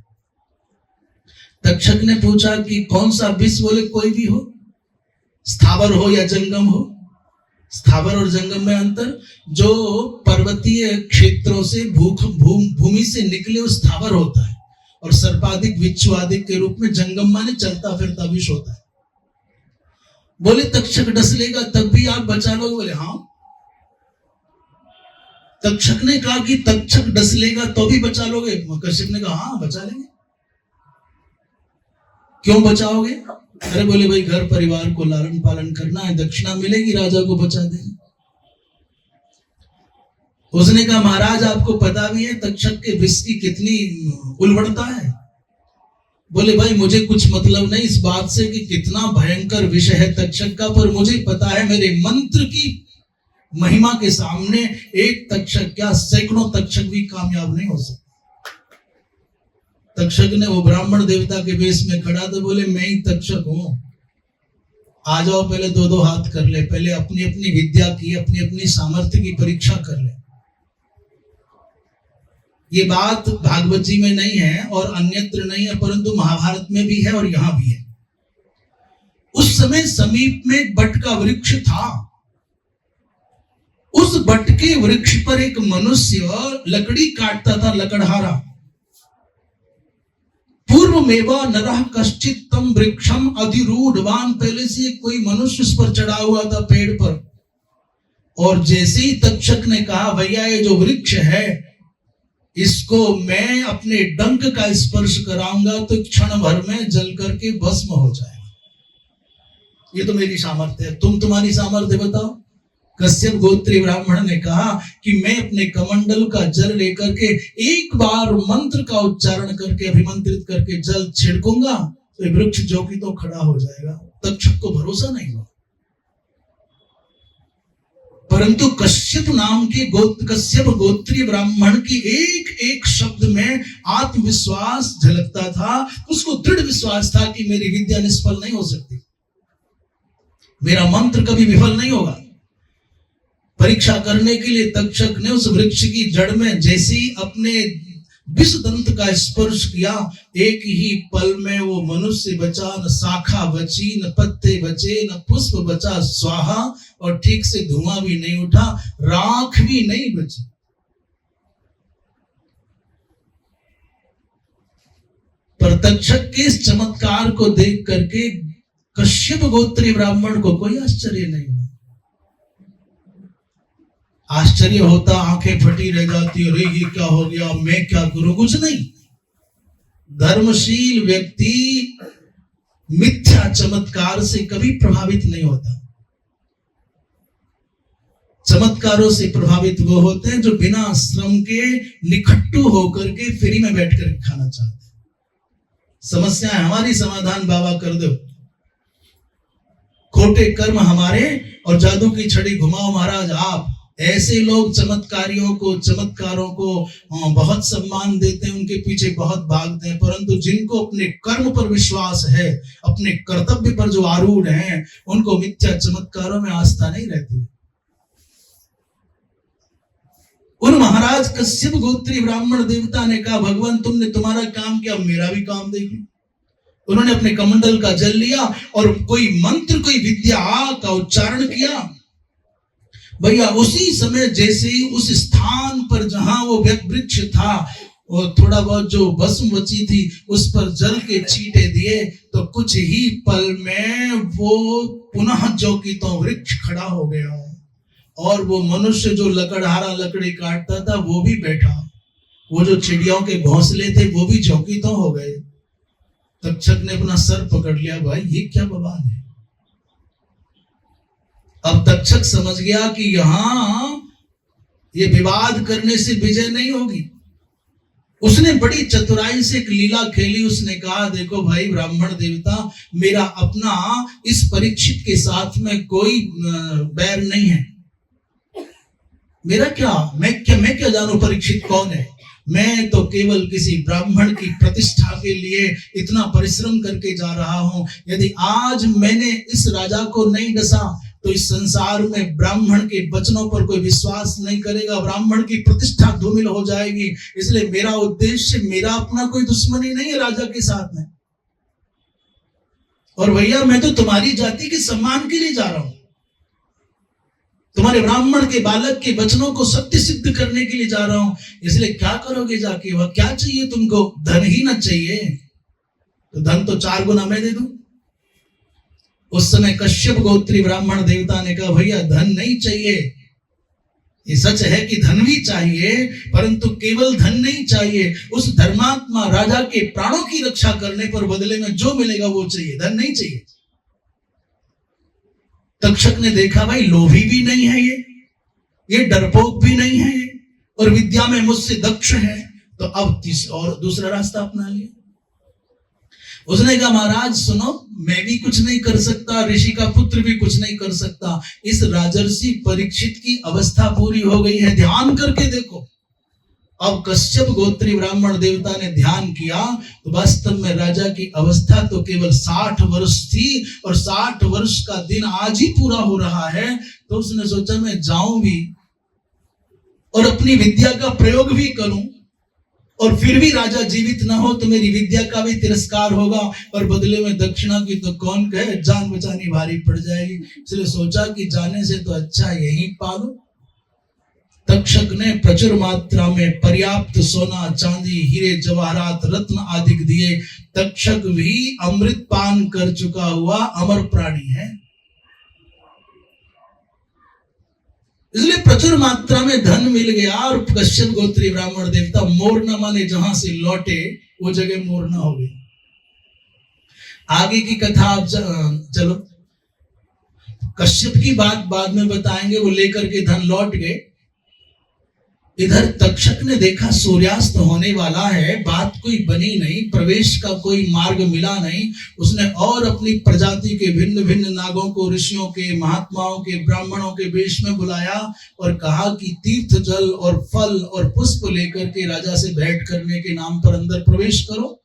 तक्षक ने पूछा कि कौन सा विष। बोले कोई भी हो, स्थावर हो या जंगम हो। स्थावर और जंगम में अंतर, जो पर्वतीय क्षेत्रों से भूमि से निकले वो स्थावर होता है, और सर्पाधिक विच्छुआधिक के रूप में जंगम माने चलता फिरता विष होता है। बोले तक्षक डस लेगा तब भी आप बचा लोगे? बोले हाँ। तक्षक ने कहा कि तक्षक डस लेगा तो भी बचा लोगे? कश्यप ने कहा हाँ बचा लेंगे। क्यों बचाओगे? अरे बोले भाई घर परिवार को लालन पालन करना है, दक्षिणा मिलेगी, राजा को बचा देंगे। उसने कहा महाराज आपको पता भी है तक्षक के विष की कितनी उल्बड़ता है? बोले भाई मुझे कुछ मतलब नहीं इस बात से कि कितना भयंकर विष है तक्षक का, पर मुझे पता है मेरे मंत्र की महिमा के सामने एक तक्षक क्या सैकड़ों तक्षक भी कामयाब नहीं हो सकते। तक्षक ने वो ब्राह्मण देवता के वेश में खड़ा तो बोले मैं ही तक्षक हूं, आ जाओ पहले दो दो हाथ कर ले, पहले अपनी अपनी विद्या की अपनी अपनी सामर्थ्य की परीक्षा कर ले। ये बात भागवत जी में नहीं है और अन्यत्र नहीं है, परंतु महाभारत में भी है और यहां भी है। उस समय समीप में एक बट का वृक्ष था। उस बट के वृक्ष पर एक मनुष्य लकड़ी काटता था, लकड़हारा। पूर्व मेवा नरह कश्चित तम वृक्षम अधिरूढ़वान, पहले से कोई मनुष्य उस पर चढ़ा हुआ था पेड़ पर। और जैसे ही तक्षक ने कहा भैया ये जो वृक्ष है इसको मैं अपने डंक का स्पर्श कराऊंगा तो क्षण भर में जल करके भस्म हो जाएगा। ये तो मेरी सामर्थ्य है, तुम्हारी सामर्थ्य बताओ। कश्यप गोत्री ब्राह्मण ने कहा कि मैं अपने कमंडल का जल लेकर के एक बार मंत्र का उच्चारण करके अभिमंत्रित करके जल छिड़कूंगा तो वृक्ष जो की तो खड़ा हो जाएगा। तक्षक को भरोसा नहीं हुआ, परंतु कश्यप नाम के कश्यप गोत्रीय ब्राह्मण की एक एक शब्द में आत्मविश्वास झलकता था। उसको दृढ़ विश्वास था कि मेरी विद्या निष्फल नहीं हो सकती, मेरा मंत्र कभी विफल नहीं होगा। परीक्षा करने के लिए तक्षक ने उस वृक्ष की जड़ में जैसे ही अपने विष दंत का स्पर्श किया, एक ही पल में वो मनुष्य बचा, न शाखा बची, न पत्ते बचे, न पुष्प बचा, स्वाहा। और ठीक से धुआं भी नहीं उठा, राख भी नहीं बची। पर तक्षक के इस चमत्कार को देख करके कश्यप गोत्रीय ब्राह्मण को कोई आश्चर्य नहीं हुआ। आश्चर्य होता, आंखें फटी रह जाती, अरे ये क्या हो गया, मैं क्या करूं? कुछ नहीं। धर्मशील व्यक्ति मिथ्या चमत्कार से कभी प्रभावित नहीं होता। चमत्कारों से प्रभावित वो होते हैं जो बिना श्रम के निखट्टू होकर के फ्री में बैठकर खाना चाहते हैं। समस्याएं हमारी, समाधान बाबा कर दो। खोटे कर्म हमारे और जादू की छड़ी घुमाओ महाराज आप। ऐसे लोग चमत्कारों को बहुत सम्मान देते हैं, उनके पीछे बहुत भागते हैं, परंतु जिनको अपने कर्म पर विश्वास है, अपने कर्तव्य पर जो आरूढ़ हैं, उनको मिथ्या चमत्कारों में आस्था नहीं रहती। उन महाराज कश्यप गोत्री ब्राह्मण देवता ने कहा भगवान तुमने तुम्हारा काम किया, मेरा भी काम देख लो। उन्होंने अपने कमंडल का जल लिया और कोई मंत्र, कोई विद्या का उच्चारण किया। भैया उसी समय जैसे ही उस स्थान पर जहां वो वृक्ष था और थोड़ा बहुत जो भस्म बची थी उस पर जल के छींटे दिए तो कुछ ही पल में वो पुनः जो की तो वृक्ष खड़ा हो गया और वो मनुष्य जो लकड़हारा लकड़ी काटता था वो भी बैठा, वो जो चिड़ियों के घोंसले थे वो भी चौकी तो हो गए। तक्षक ने अपना सर पकड़ लिया, भाई ये क्या बवाल है। अब तक्षक समझ गया कि यहां ये विवाद करने से विजय नहीं होगी। उसने बड़ी चतुराई से एक लीला खेली। उसने कहा देखो भाई ब्राह्मण देवता, मेरा अपना इस परीक्षित के साथ में कोई बैर नहीं है। मेरा क्या, मैं क्या जानू परीक्षित कौन है। मैं तो केवल किसी ब्राह्मण की प्रतिष्ठा के लिए इतना परिश्रम करके जा रहा हूं। यदि आज मैंने इस राजा को नहीं डसा तो इस संसार में ब्राह्मण के वचनों पर कोई विश्वास नहीं करेगा, ब्राह्मण की प्रतिष्ठा धूमिल हो जाएगी। इसलिए मेरा उद्देश्य, मेरा अपना कोई दुश्मनी नहीं है राजा के साथ में। और भैया मैं तो तुम्हारी जाति के सम्मान के लिए जा रहा हूं। तुम्हारे ब्राह्मण के बालक के वचनों को सत्य सिद्ध करने के लिए जा रहा हूं, इसलिए क्या करोगे जाके? वह क्या चाहिए तुमको? धन ही ना चाहिए तो धन तो 4 गुना मैं दे दूं। उस समय कश्यप गोत्री ब्राह्मण देवता ने कहा भैया धन नहीं चाहिए, ये सच है कि धन भी चाहिए, परंतु केवल धन नहीं चाहिए, उस धर्मात्मा राजा के प्राणों की रक्षा करने पर बदले में जो मिलेगा वो चाहिए, धन नहीं चाहिए। तक्षक ने देखा भाई लोभी भी नहीं है ये डरपोक भी नहीं है ये, और विद्या में मुझसे दक्ष है, तो अब और दूसरा रास्ता अपना लिया। उसने कहा महाराज सुनो, मैं भी कुछ नहीं कर सकता, ऋषि का पुत्र भी कुछ नहीं कर सकता, इस राजर्षि परीक्षित की अवस्था पूरी हो गई है, ध्यान करके देखो। अब कश्यप गोत्री ब्राह्मण देवता ने ध्यान किया तो वास्तव में राजा की अवस्था तो केवल 60 वर्ष थी, और 60 वर्ष का दिन आज ही पूरा हो रहा है। तो उसने सोचा मैं जाऊं भी और अपनी विद्या का प्रयोग भी करूं, और फिर भी राजा जीवित ना हो तो मेरी विद्या का भी तिरस्कार होगा, और बदले में दक्षिणा की तो कौन कहे, जान बचानी भारी पड़ जाएगी। इसलिए सोचा कि जाने से तो अच्छा यहीं पालो। तक्षक ने प्रचुर मात्रा में पर्याप्त सोना चांदी हीरे जवाहरात रत्न आदि दिए। तक्षक भी अमृत पान कर चुका हुआ अमर प्राणी है, इसलिए प्रचुर मात्रा में धन मिल गया। और कश्यप गोत्री ब्राह्मण देवता मोरना माने जहां से लौटे वो जगह मोरना हो गई। आगे की कथा आप चलो, कश्यप की बात बाद में बताएंगे, वो लेकर के धन लौट गए। इधर तक्षक ने देखा सूर्यास्त होने वाला है, बात कोई बनी नहीं, प्रवेश का कोई मार्ग मिला नहीं। उसने और अपनी प्रजाति के भिन्न भिन्न नागों को ऋषियों के, महात्माओं के, ब्राह्मणों के वेश में बुलाया और कहा कि तीर्थ जल और फल और पुष्प लेकर के राजा से भेंट करने के नाम पर अंदर प्रवेश करो।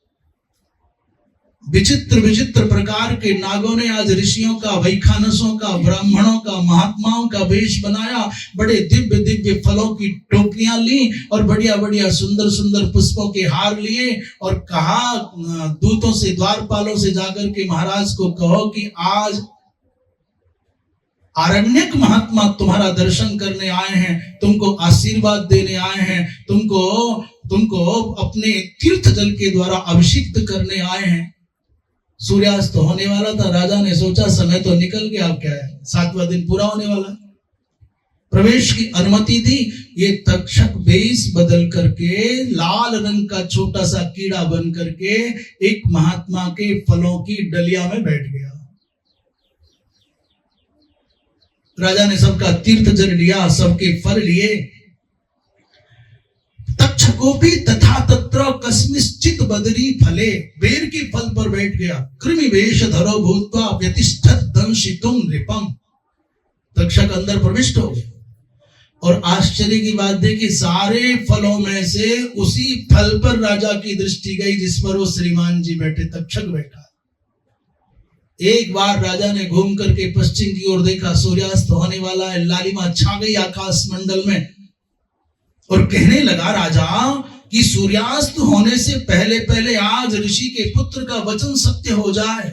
विचित्र विचित्र प्रकार के नागों ने आज ऋषियों का, वैखानसों का, ब्राह्मणों का, महात्माओं का वेश बनाया। बड़े दिव्य दिव्य फलों की टोकरियां ली और बढ़िया बढ़िया सुंदर सुंदर पुष्पों के हार लिए, और कहा दूतों से, द्वारपालों से जाकर के महाराज को कहो कि आज आरण्यक महात्मा तुम्हारा दर्शन करने आए हैं, तुमको आशीर्वाद देने आए हैं, तुमको अपने तीर्थ जल के द्वारा अभिषिक्त करने आए हैं। सूर्यास्त होने वाला था, राजा ने सोचा समय तो निकल गया, अब क्या है, 7वां दिन पूरा होने वाला। प्रवेश की अनुमति दी। ये तक्षक वेश बदल करके लाल रंग का छोटा सा कीड़ा बन करके एक महात्मा के फलों की डलिया में बैठ गया। राजा ने सबका तीर्थ जल लिया, सबके फल लिए। तक्षकोपि तथा तत्र कस्मिंश्चित् बदरी फले, बेर के फल पर बैठ गया। कृमि वेश धरो भूत्वा व्यतिष्ठत् दंशितुम नृपम। तक्षक अंदर प्रविष्ट हो गया, और आश्चर्य की बात देखिए, सारे फलों में से उसी फल पर राजा की दृष्टि गई जिस पर वो श्रीमान जी बैठे, तक्षक बैठा। एक बार राजा ने घूम करके पश्चिम की ओर देखा, सूर्यास्त होने वाला है, लालिमा छा गई आकाश मंडल में, और कहने लगा राजा कि सूर्यास्त होने से पहले पहले आज ऋषि के पुत्र का वचन सत्य हो जाए।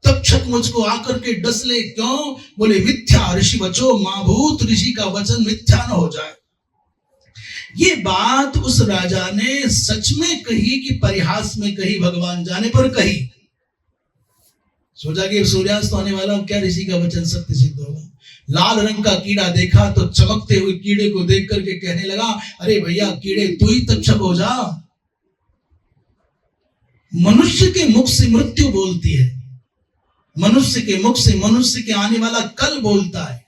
तक्षक मुझको आकर के डस ले, क्यों? बोले मिथ्या ऋषि वचो मां भूत, ऋषि का वचन मिथ्या न हो जाए। ये बात उस राजा ने सच में कही कि परिहास में कही, भगवान जाने पर कही। सोचा कि सूर्यास्त होने वाला, क्या ऋषि का वचन सत्य सिद्ध होगा। लाल रंग का कीड़ा देखा तो चमकते हुए कीड़े को देख करके कहने लगा, अरे भैया कीड़े तू ही तक्षक हो जा। मनुष्य के मुख से मृत्यु बोलती है, मनुष्य के मुख से मनुष्य के आने वाला कल बोलता है।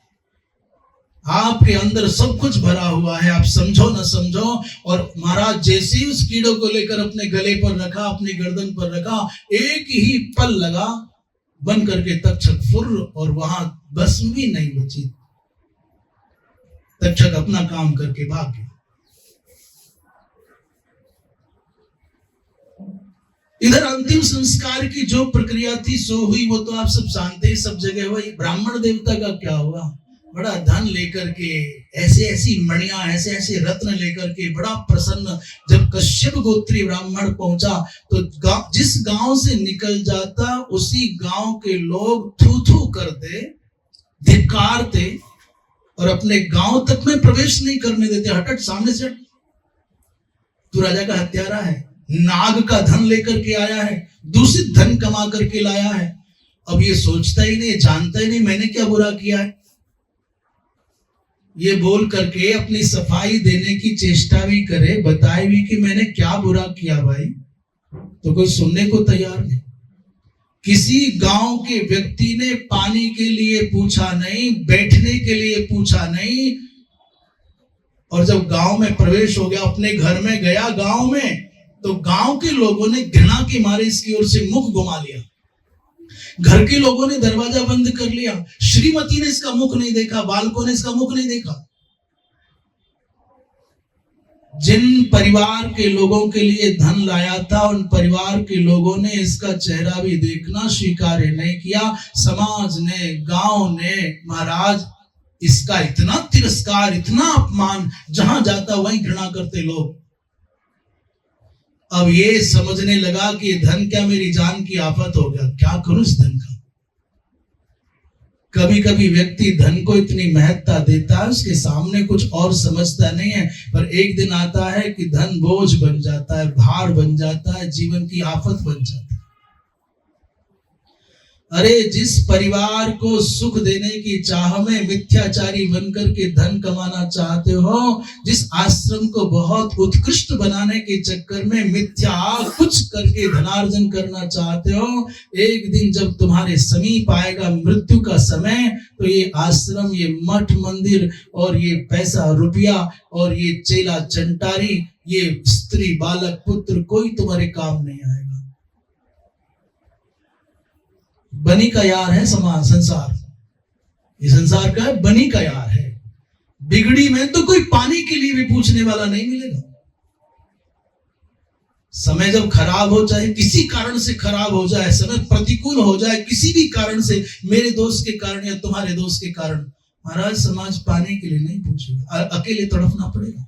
आपके अंदर सब कुछ भरा हुआ है, आप समझो न समझो। और महाराज जैसे ही उस कीड़े को लेकर अपने गले पर रखा, अपनी गर्दन पर रखा, एक ही पल लगा, बन करके तक्षक फुर्र, और वहां भस्म भी नहीं बची। तक्षक अपना काम करके भाग गया। इधर अंतिम संस्कार की जो प्रक्रिया थी सो हुई, वो तो आप सब जानते हैं, सब जगह हुआ। ब्राह्मण देवता का क्या हुआ, बड़ा धन लेकर के, ऐसे ऐसी मणियां, ऐसे ऐसे रत्न लेकर के बड़ा प्रसन्न। जब कश्यप गोत्री ब्राह्मण पहुंचा तो जिस गांव से निकल जाता उसी गांव के लोग थू थू करते, धिक्कारते और अपने गांव तक में प्रवेश नहीं करने देते। हट सामने से हट, तू राजा का हत्यारा है, नाग का धन लेकर के आया है, दूषित धन कमा करके लाया है। अब ये सोचता ही नहीं, जानता ही नहीं मैंने क्या बुरा किया है। ये बोल करके अपनी सफाई देने की चेष्टा भी करे, बताए भी कि मैंने क्या बुरा किया भाई, तो कोई सुनने को तैयार नहीं। किसी गांव के व्यक्ति ने पानी के लिए पूछा नहीं, बैठने के लिए पूछा नहीं। और जब गांव में प्रवेश हो गया, अपने घर में गया गांव में, तो गांव के लोगों ने घृणा के मारे इसकी ओर से मुख घुमा लिया। घर के लोगों ने दरवाजा बंद कर लिया। श्रीमती ने इसका मुख नहीं देखा, बालकों ने इसका मुख नहीं देखा। जिन परिवार के लोगों के लिए धन लाया था, उन परिवार के लोगों ने इसका चेहरा भी देखना स्वीकार नहीं किया। समाज ने, गांव ने, महाराज इसका इतना तिरस्कार, इतना अपमान, जहां जाता वहीं घृणा करते लोग। अब ये समझने लगा कि ये धन क्या मेरी जान की आफत हो गया, क्या करूं इस धन का। कभी कभी व्यक्ति धन को इतनी महत्ता देता है, उसके सामने कुछ और समझता नहीं है, पर एक दिन आता है कि धन बोझ बन जाता है, भार बन जाता है, जीवन की आफत बन जाता है। अरे जिस परिवार को सुख देने की चाह में मिथ्याचारी बनकर के धन कमाना चाहते हो, जिस आश्रम को बहुत उत्कृष्ट बनाने के चक्कर में मिथ्या कुछ करके धनार्जन करना चाहते हो, एक दिन जब तुम्हारे समीप आएगा मृत्यु का समय, तो ये आश्रम, ये मठ मंदिर और ये पैसा रुपया और ये चेला चंटारी, ये स्त्री बालक पुत्र, कोई तुम्हारे काम नहीं आएगा। बनी का यार है समाज, संसार, ये संसार का बनी का यार है। बिगड़ी में तो कोई पानी के लिए भी पूछने वाला नहीं मिलेगा। समय जब खराब हो जाए, किसी कारण से खराब हो जाए, समय प्रतिकूल हो जाए किसी भी कारण से, मेरे दोस्त के कारण या तुम्हारे दोस्त के कारण, महाराज समाज पानी के लिए नहीं पूछेगा, अकेले तड़पना पड़ेगा।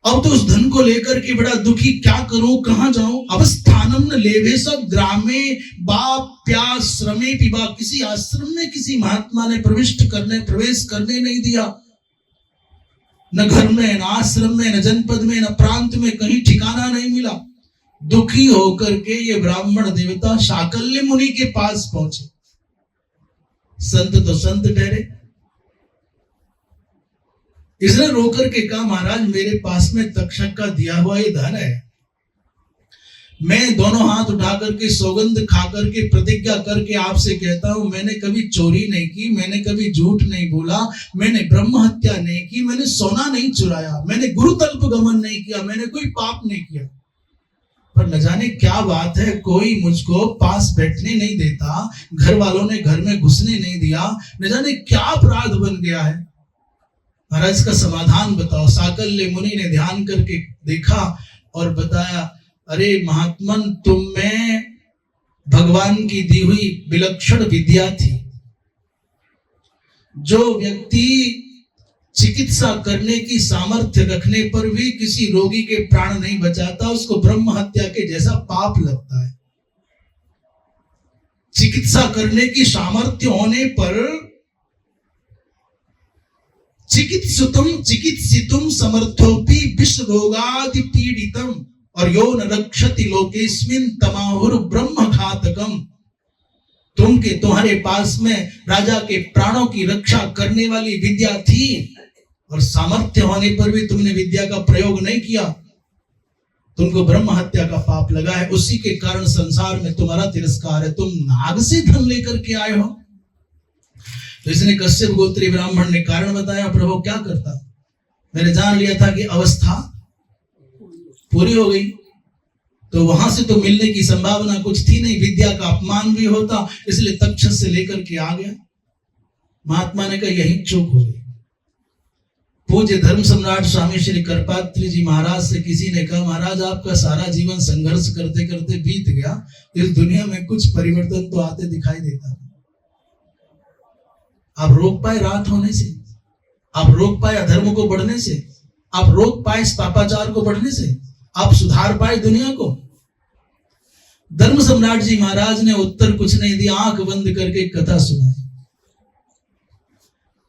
अब तो उस धन को लेकर के बड़ा दुखी, क्या करूं, कहां जाऊं। अवस्थानम न लेवे सब ग्रामे बाप प्यास श्रमे पिबा। किसी आश्रम में किसी महात्मा ने प्रवेश करने नहीं दिया, न घर में, न आश्रम में, न जनपद में, न प्रांत में, कहीं ठिकाना नहीं मिला। दुखी होकर के ये ब्राह्मण देवता शाकल्य मुनि के पास पहुंचे। संत तो संत ठहरे, इसने रोकर के कहा, महाराज मेरे पास में तक्षक का दिया हुआ ये धन है, मैं दोनों हाथ उठा करके सौगंध खा करके प्रतिज्ञा करके आपसे कहता हूं, मैंने कभी चोरी नहीं की, मैंने कभी झूठ नहीं बोला, मैंने ब्रह्म हत्या नहीं की, मैंने सोना नहीं चुराया, मैंने गुरुतल्प गमन नहीं किया, मैंने कोई पाप नहीं किया। पर न जाने क्या बात है, कोई मुझको पास बैठने नहीं देता, घर वालों ने घर में घुसने नहीं दिया, न जाने क्या अपराध बन गया है। महाराज का समाधान बताओ। साकल्य मुनि ने ध्यान करके देखा और बताया, अरे महात्मन, तुम में भगवान की दी हुई विलक्षण विद्या थी। जो व्यक्ति चिकित्सा करने की सामर्थ्य रखने पर भी किसी रोगी के प्राण नहीं बचाता, उसको ब्रह्म हत्या के जैसा पाप लगता है। चिकित्सा करने की सामर्थ्य होने पर चिकित्सितुम समर्थोपि विष रोगादि पीड़ितम और यो न रक्षति लोकेस्मिन तमाहुर ब्रह्म घातकम। तुम्हारे पास में राजा के प्राणों की रक्षा करने वाली विद्या थी और सामर्थ्य होने पर भी तुमने विद्या का प्रयोग नहीं किया, तुमको ब्रह्म हत्या का पाप लगा है। उसी के कारण संसार में तुम्हारा तिरस्कार है। तुम नाग से धन लेकर के आए हो। तो इसने कश्यप गोत्री ब्राह्मण ने कारण बताया, प्रभु क्या करता, मैंने जान लिया था कि अवस्था पूरी हो गई, तो वहां से तो मिलने की संभावना कुछ थी नहीं, विद्या का अपमान भी होता, इसलिए तक्षक से लेकर के आ गया। महात्मा ने कहा यही चूक हो गई। पूज्य धर्म सम्राट स्वामी श्री करपात्री जी महाराज से किसी ने कहा, महाराज आपका सारा जीवन संघर्ष करते करते बीत गया, इस दुनिया में कुछ परिवर्तन तो आते दिखाई देता। आप रोक पाए रात होने से, आप रोक पाए अधर्म को बढ़ने से, आप रोक पाए पापाचार को बढ़ने से, आप सुधार पाए दुनिया को। धर्म सम्राट जी महाराज ने उत्तर कुछ नहीं दिया, आंख बंद करके कथा सुनाई।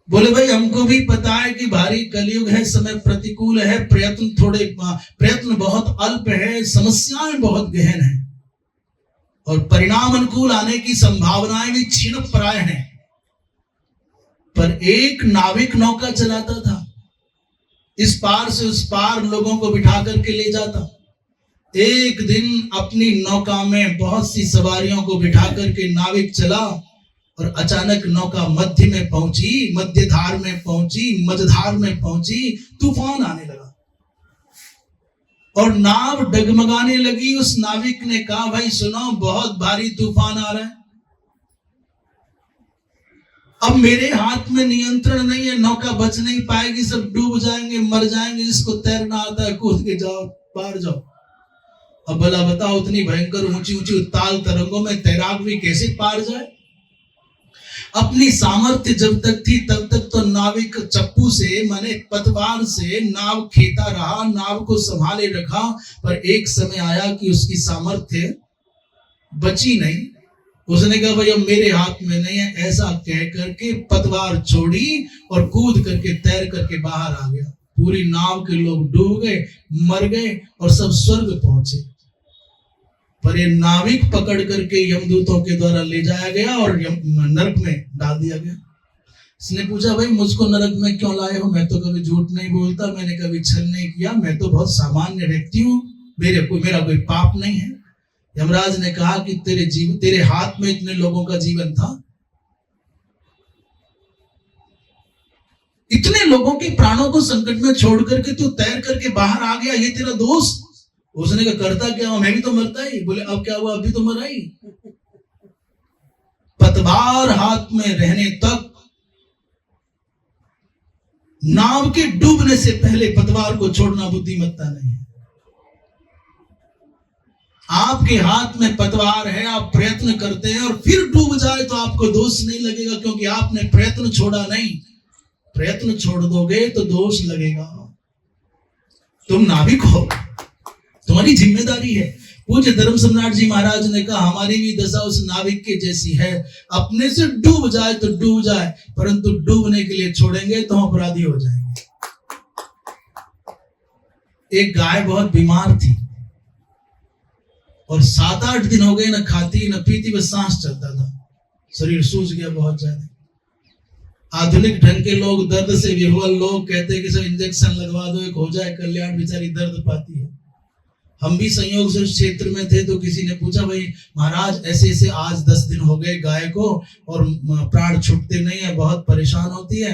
बोले भाई हमको भी पता है कि भारी कलयुग है, समय प्रतिकूल है, प्रयत्न बहुत अल्प है, समस्याएं बहुत गहन है और परिणाम अनुकूल आने की संभावनाएं भी क्षीण प्राय हैं। पर एक नाविक नौका चलाता था, इस पार से उस पार लोगों को बिठा करके ले जाता। एक दिन अपनी नौका में बहुत सी सवारियों को बिठा करके नाविक चला और अचानक नौका मध्य में पहुंची, मध्यधार में पहुंची, मझधार में पहुंची, तूफान आने लगा और नाव डगमगाने लगी। उस नाविक ने कहा भाई सुनो, बहुत भारी तूफान आ रहा है, अब मेरे हाथ में नियंत्रण नहीं है, नौका बच नहीं पाएगी, सब डूब जाएंगे, मर जाएंगे, जिसको तैरना आता है कूद के जाओ, पार जाओ। अब भला बताओ, उतनी भयंकर ऊंची ऊंची उत्ताल तरंगों में तैराक भी कैसे पार जाए। अपनी सामर्थ्य जब तक थी तब तक तो नाविक चप्पू से माने पतवार से नाव खेता रहा, नाव को संभाले रखा, पर एक समय आया कि उसकी सामर्थ्य बची नहीं। उसने कहा भाई अब मेरे हाथ में नहीं है, ऐसा कह करके पतवार छोड़ी और कूद करके तैर करके बाहर आ गया। पूरी नाव के लोग डूब गए, मर गए और सब स्वर्ग पहुंचे। पर ये नाविक पकड़ करके यमदूतों के द्वारा ले जाया गया और नरक में डाल दिया गया। इसने पूछा भाई मुझको नरक में क्यों लाए हो? मैं तो कभी झूठ नहीं बोलता, मैंने कभी छल नहीं किया, मैं तो बहुत सामान्य व्यक्ति हूँ, मेरा कोई पाप नहीं है। यमराज ने कहा कि तेरे हाथ में इतने लोगों का जीवन था, इतने लोगों के प्राणों को संकट में छोड़ करके तू तैर करके बाहर आ गया, ये तेरा दोस्त? उसने कहा करता क्या हूं, मैं भी तो मरता ही। बोले अब क्या हुआ, अभी तो मरा ही। पतवार हाथ में रहने तक, नाव के डूबने से पहले पतवार को छोड़ना बुद्धिमत्ता नहीं है। आपके हाथ में पतवार है, आप प्रयत्न करते हैं और फिर डूब जाए तो आपको दोष नहीं लगेगा, क्योंकि आपने प्रयत्न छोड़ा नहीं। प्रयत्न छोड़ दोगे तो दोष लगेगा। तुम नाविक हो, तुम्हारी जिम्मेदारी है। पूज्य धर्म सम्राट जी महाराज ने कहा हमारी भी दशा उस नाविक के जैसी है, अपने से डूब जाए तो डूब जाए, परंतु डूबने के लिए छोड़ेंगे तो हम अपराधी हो जाएंगे। एक गाय बहुत बीमार थी और 7-8 दिन हो गए, न खाती न पीती, बस सांस चलता था, शरीर सूज गया बहुत ज्यादा। आधुनिक ढंग के लोग, दर्द से विह्वल लोग कहते हैं कि सब इंजेक्शन लगवा दो, एक हो जाए कल्याण, बेचारी दर्द पाती है। हम भी संयोग से उस क्षेत्र में थे तो किसी ने पूछा भाई महाराज ऐसे ऐसे आज 10 दिन हो गए गाय को और प्राण छूटते नहीं है, बहुत परेशान होती है,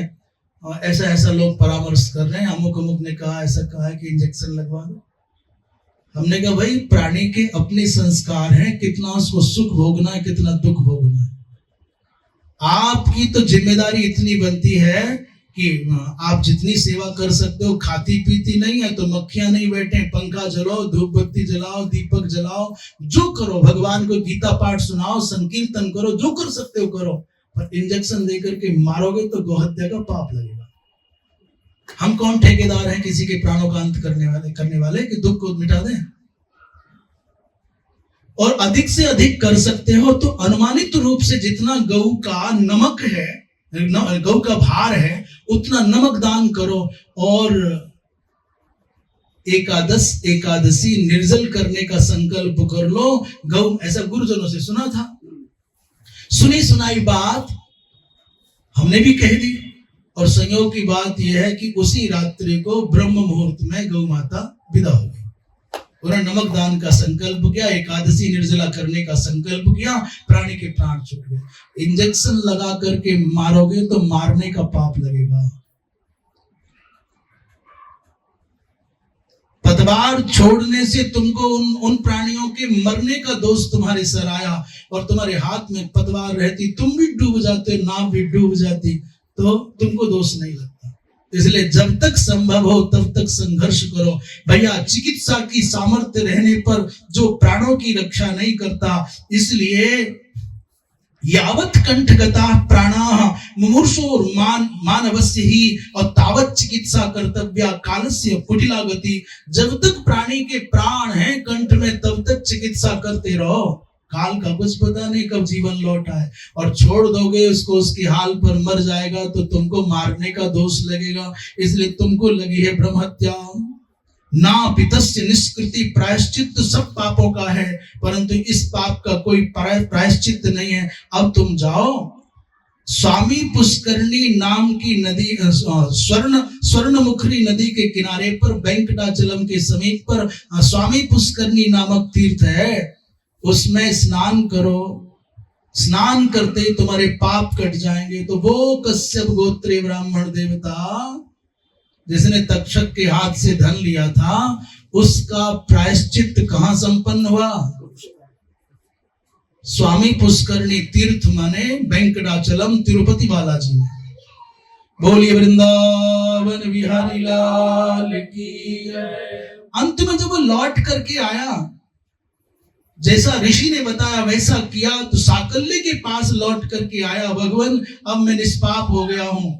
ऐसा ऐसा लोग परामर्श कर रहे हैं, अमुक अमुक ने कहा, ऐसा कहा है कि इंजेक्शन लगवा दो। हमने कहा भाई प्राणी के अपने संस्कार हैं, कितना उसको सुख भोगना है, कितना दुख भोगना है। आपकी तो जिम्मेदारी इतनी बनती है कि आप जितनी सेवा कर सकते हो, खाती पीती नहीं है तो मक्खियां नहीं बैठे, पंखा जलाओ, धूप बत्ती जलाओ, दीपक जलाओ, जो करो, भगवान को गीता पाठ सुनाओ, संकीर्तन करो, जो कर सकते हो करो, पर इंजेक्शन देकर के मारोगे तो गोहत्या का पाप लगेगा। हम कौन ठेकेदार हैं किसी के प्राणों का अंत करने वाले कि दुख को मिटा दें? और अधिक से अधिक कर सकते हो तो अनुमानित रूप से जितना गऊ का नमक है, गऊ का भार है, उतना नमक दान करो। और एकादशी निर्जल करने का संकल्प कर लो। गऊ, ऐसा गुरुजनों से सुना था, सुनी सुनाई बात हमने भी कह दी। और संयोग की बात यह है कि उसी रात्रि को ब्रह्म मुहूर्त में गौ माता विदा हो गई। उन्होंने नमक दान का संकल्प किया, एकादशी निर्जला करने का संकल्प किया, प्राणी के प्राण छूट गए। इंजेक्शन लगा करके मारोगे तो मारने का पाप लगेगा। पतवार छोड़ने से तुमको उन प्राणियों के मरने का दोष तुम्हारे सर आया और तुम्हारे हाथ में पतवार रहती, तुम भी डूब जाते, नाव भी डूब जाती, तो तुमको दोष नहीं लगता। इसलिए जब तक संभव हो तब तक संघर्ष करो भैया। चिकित्सा की सामर्थ्य रहने पर जो प्राणों की रक्षा नहीं करता, इसलिए यावत कंठगता प्राणाः मुमूर्षोर मानवस्य ही और तावत चिकित्सा कर्तव्या कालस्य कुटिला गति। जब तक प्राणी के प्राण हैं कंठ में तब तक चिकित्सा करते रहो। काल का कुछ पता नहीं कब जीवन लौट आए, और छोड़ दोगे उसको उसके हाल पर, मर जाएगा तो तुमको मारने का दोष लगेगा, इसलिए तुमको लगी है ब्रह्म हत्या। ना पितस्य निष्कृति प्रायश्चित सब पापों का है, परंतु इस पाप का कोई प्रायश्चित नहीं है। अब तुम जाओ स्वामी पुष्करणी नाम की नदी, स्वर्णमुखरी नदी के किनारे पर वेंकटाचलम के समीप पर स्वामी पुष्करणी नामक तीर्थ है, उसमें स्नान करो। स्नान करते ही तुम्हारे पाप कट जाएंगे। तो वो कश्यप गोत्रीय ब्राह्मण देवता जिसने तक्षक के हाथ से धन लिया था, उसका प्रायश्चित कहां संपन्न हुआ? स्वामी पुष्करणी तीर्थ माने वेंकटाचलम तिरुपति बालाजी में। बोलिए वृंदावन बिहारी लाल की जय। अंत में जब वो लौट करके आया, जैसा ऋषि ने बताया वैसा किया, तो साकल्य के पास लौट करके आया, भगवान अब मैं निष्पाप हो गया हूं।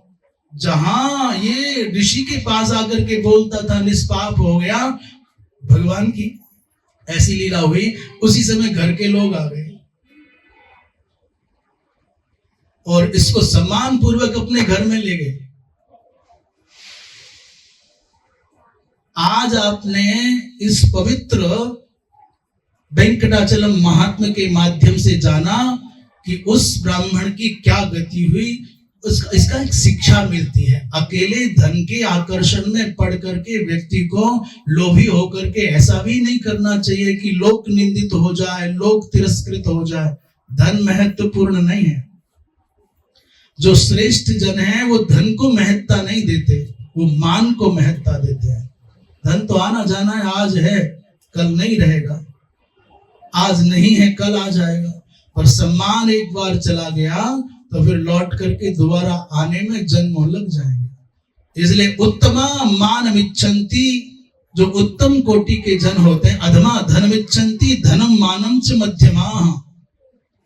जहां ये ऋषि के पास आकर के बोलता था निष्पाप हो गया, भगवान की ऐसी लीला हुई, उसी समय घर के लोग आ गए और इसको सम्मान पूर्वक अपने घर में ले गए। आज आपने इस पवित्र वेंकटाचलम महात्म्य के माध्यम से जाना कि उस ब्राह्मण की क्या गति हुई, इसका एक शिक्षा मिलती है। अकेले धन के आकर्षण में पड़ करके व्यक्ति को लोभी होकर के ऐसा भी नहीं करना चाहिए कि लोक निंदित हो जाए, लोक तिरस्कृत हो जाए। धन महत्वपूर्ण नहीं है। जो श्रेष्ठ जन है वो धन को महत्ता नहीं देते, वो मान को महत्ता देते हैं। धन तो आना जाना है, आज है कल नहीं रहेगा, आज नहीं है कल आ जाएगा, पर सम्मान एक बार चला गया तो फिर लौट करके दोबारा आने में जन्म लग जाएंगे। इसलिए उत्तमा मान मिच्छन्ति, जो उत्तम कोटि के जन होते हैं, अधमा धन मिच्छन्ति धनम मानम च मध्यमा।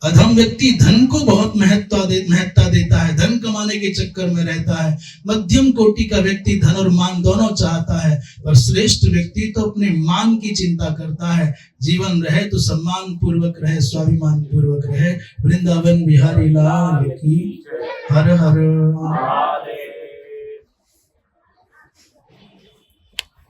अधम व्यक्ति धन को बहुत महत्ता देता है, धन कमाने के चक्कर में रहता है। मध्यम कोटि का व्यक्ति धन और मान दोनों चाहता है, और श्रेष्ठ व्यक्ति तो अपने मान की चिंता करता है। जीवन रहे तो सम्मान पूर्वक रहे, स्वाभिमान पूर्वक रहे। वृंदावन बिहारी लाल की हर हर।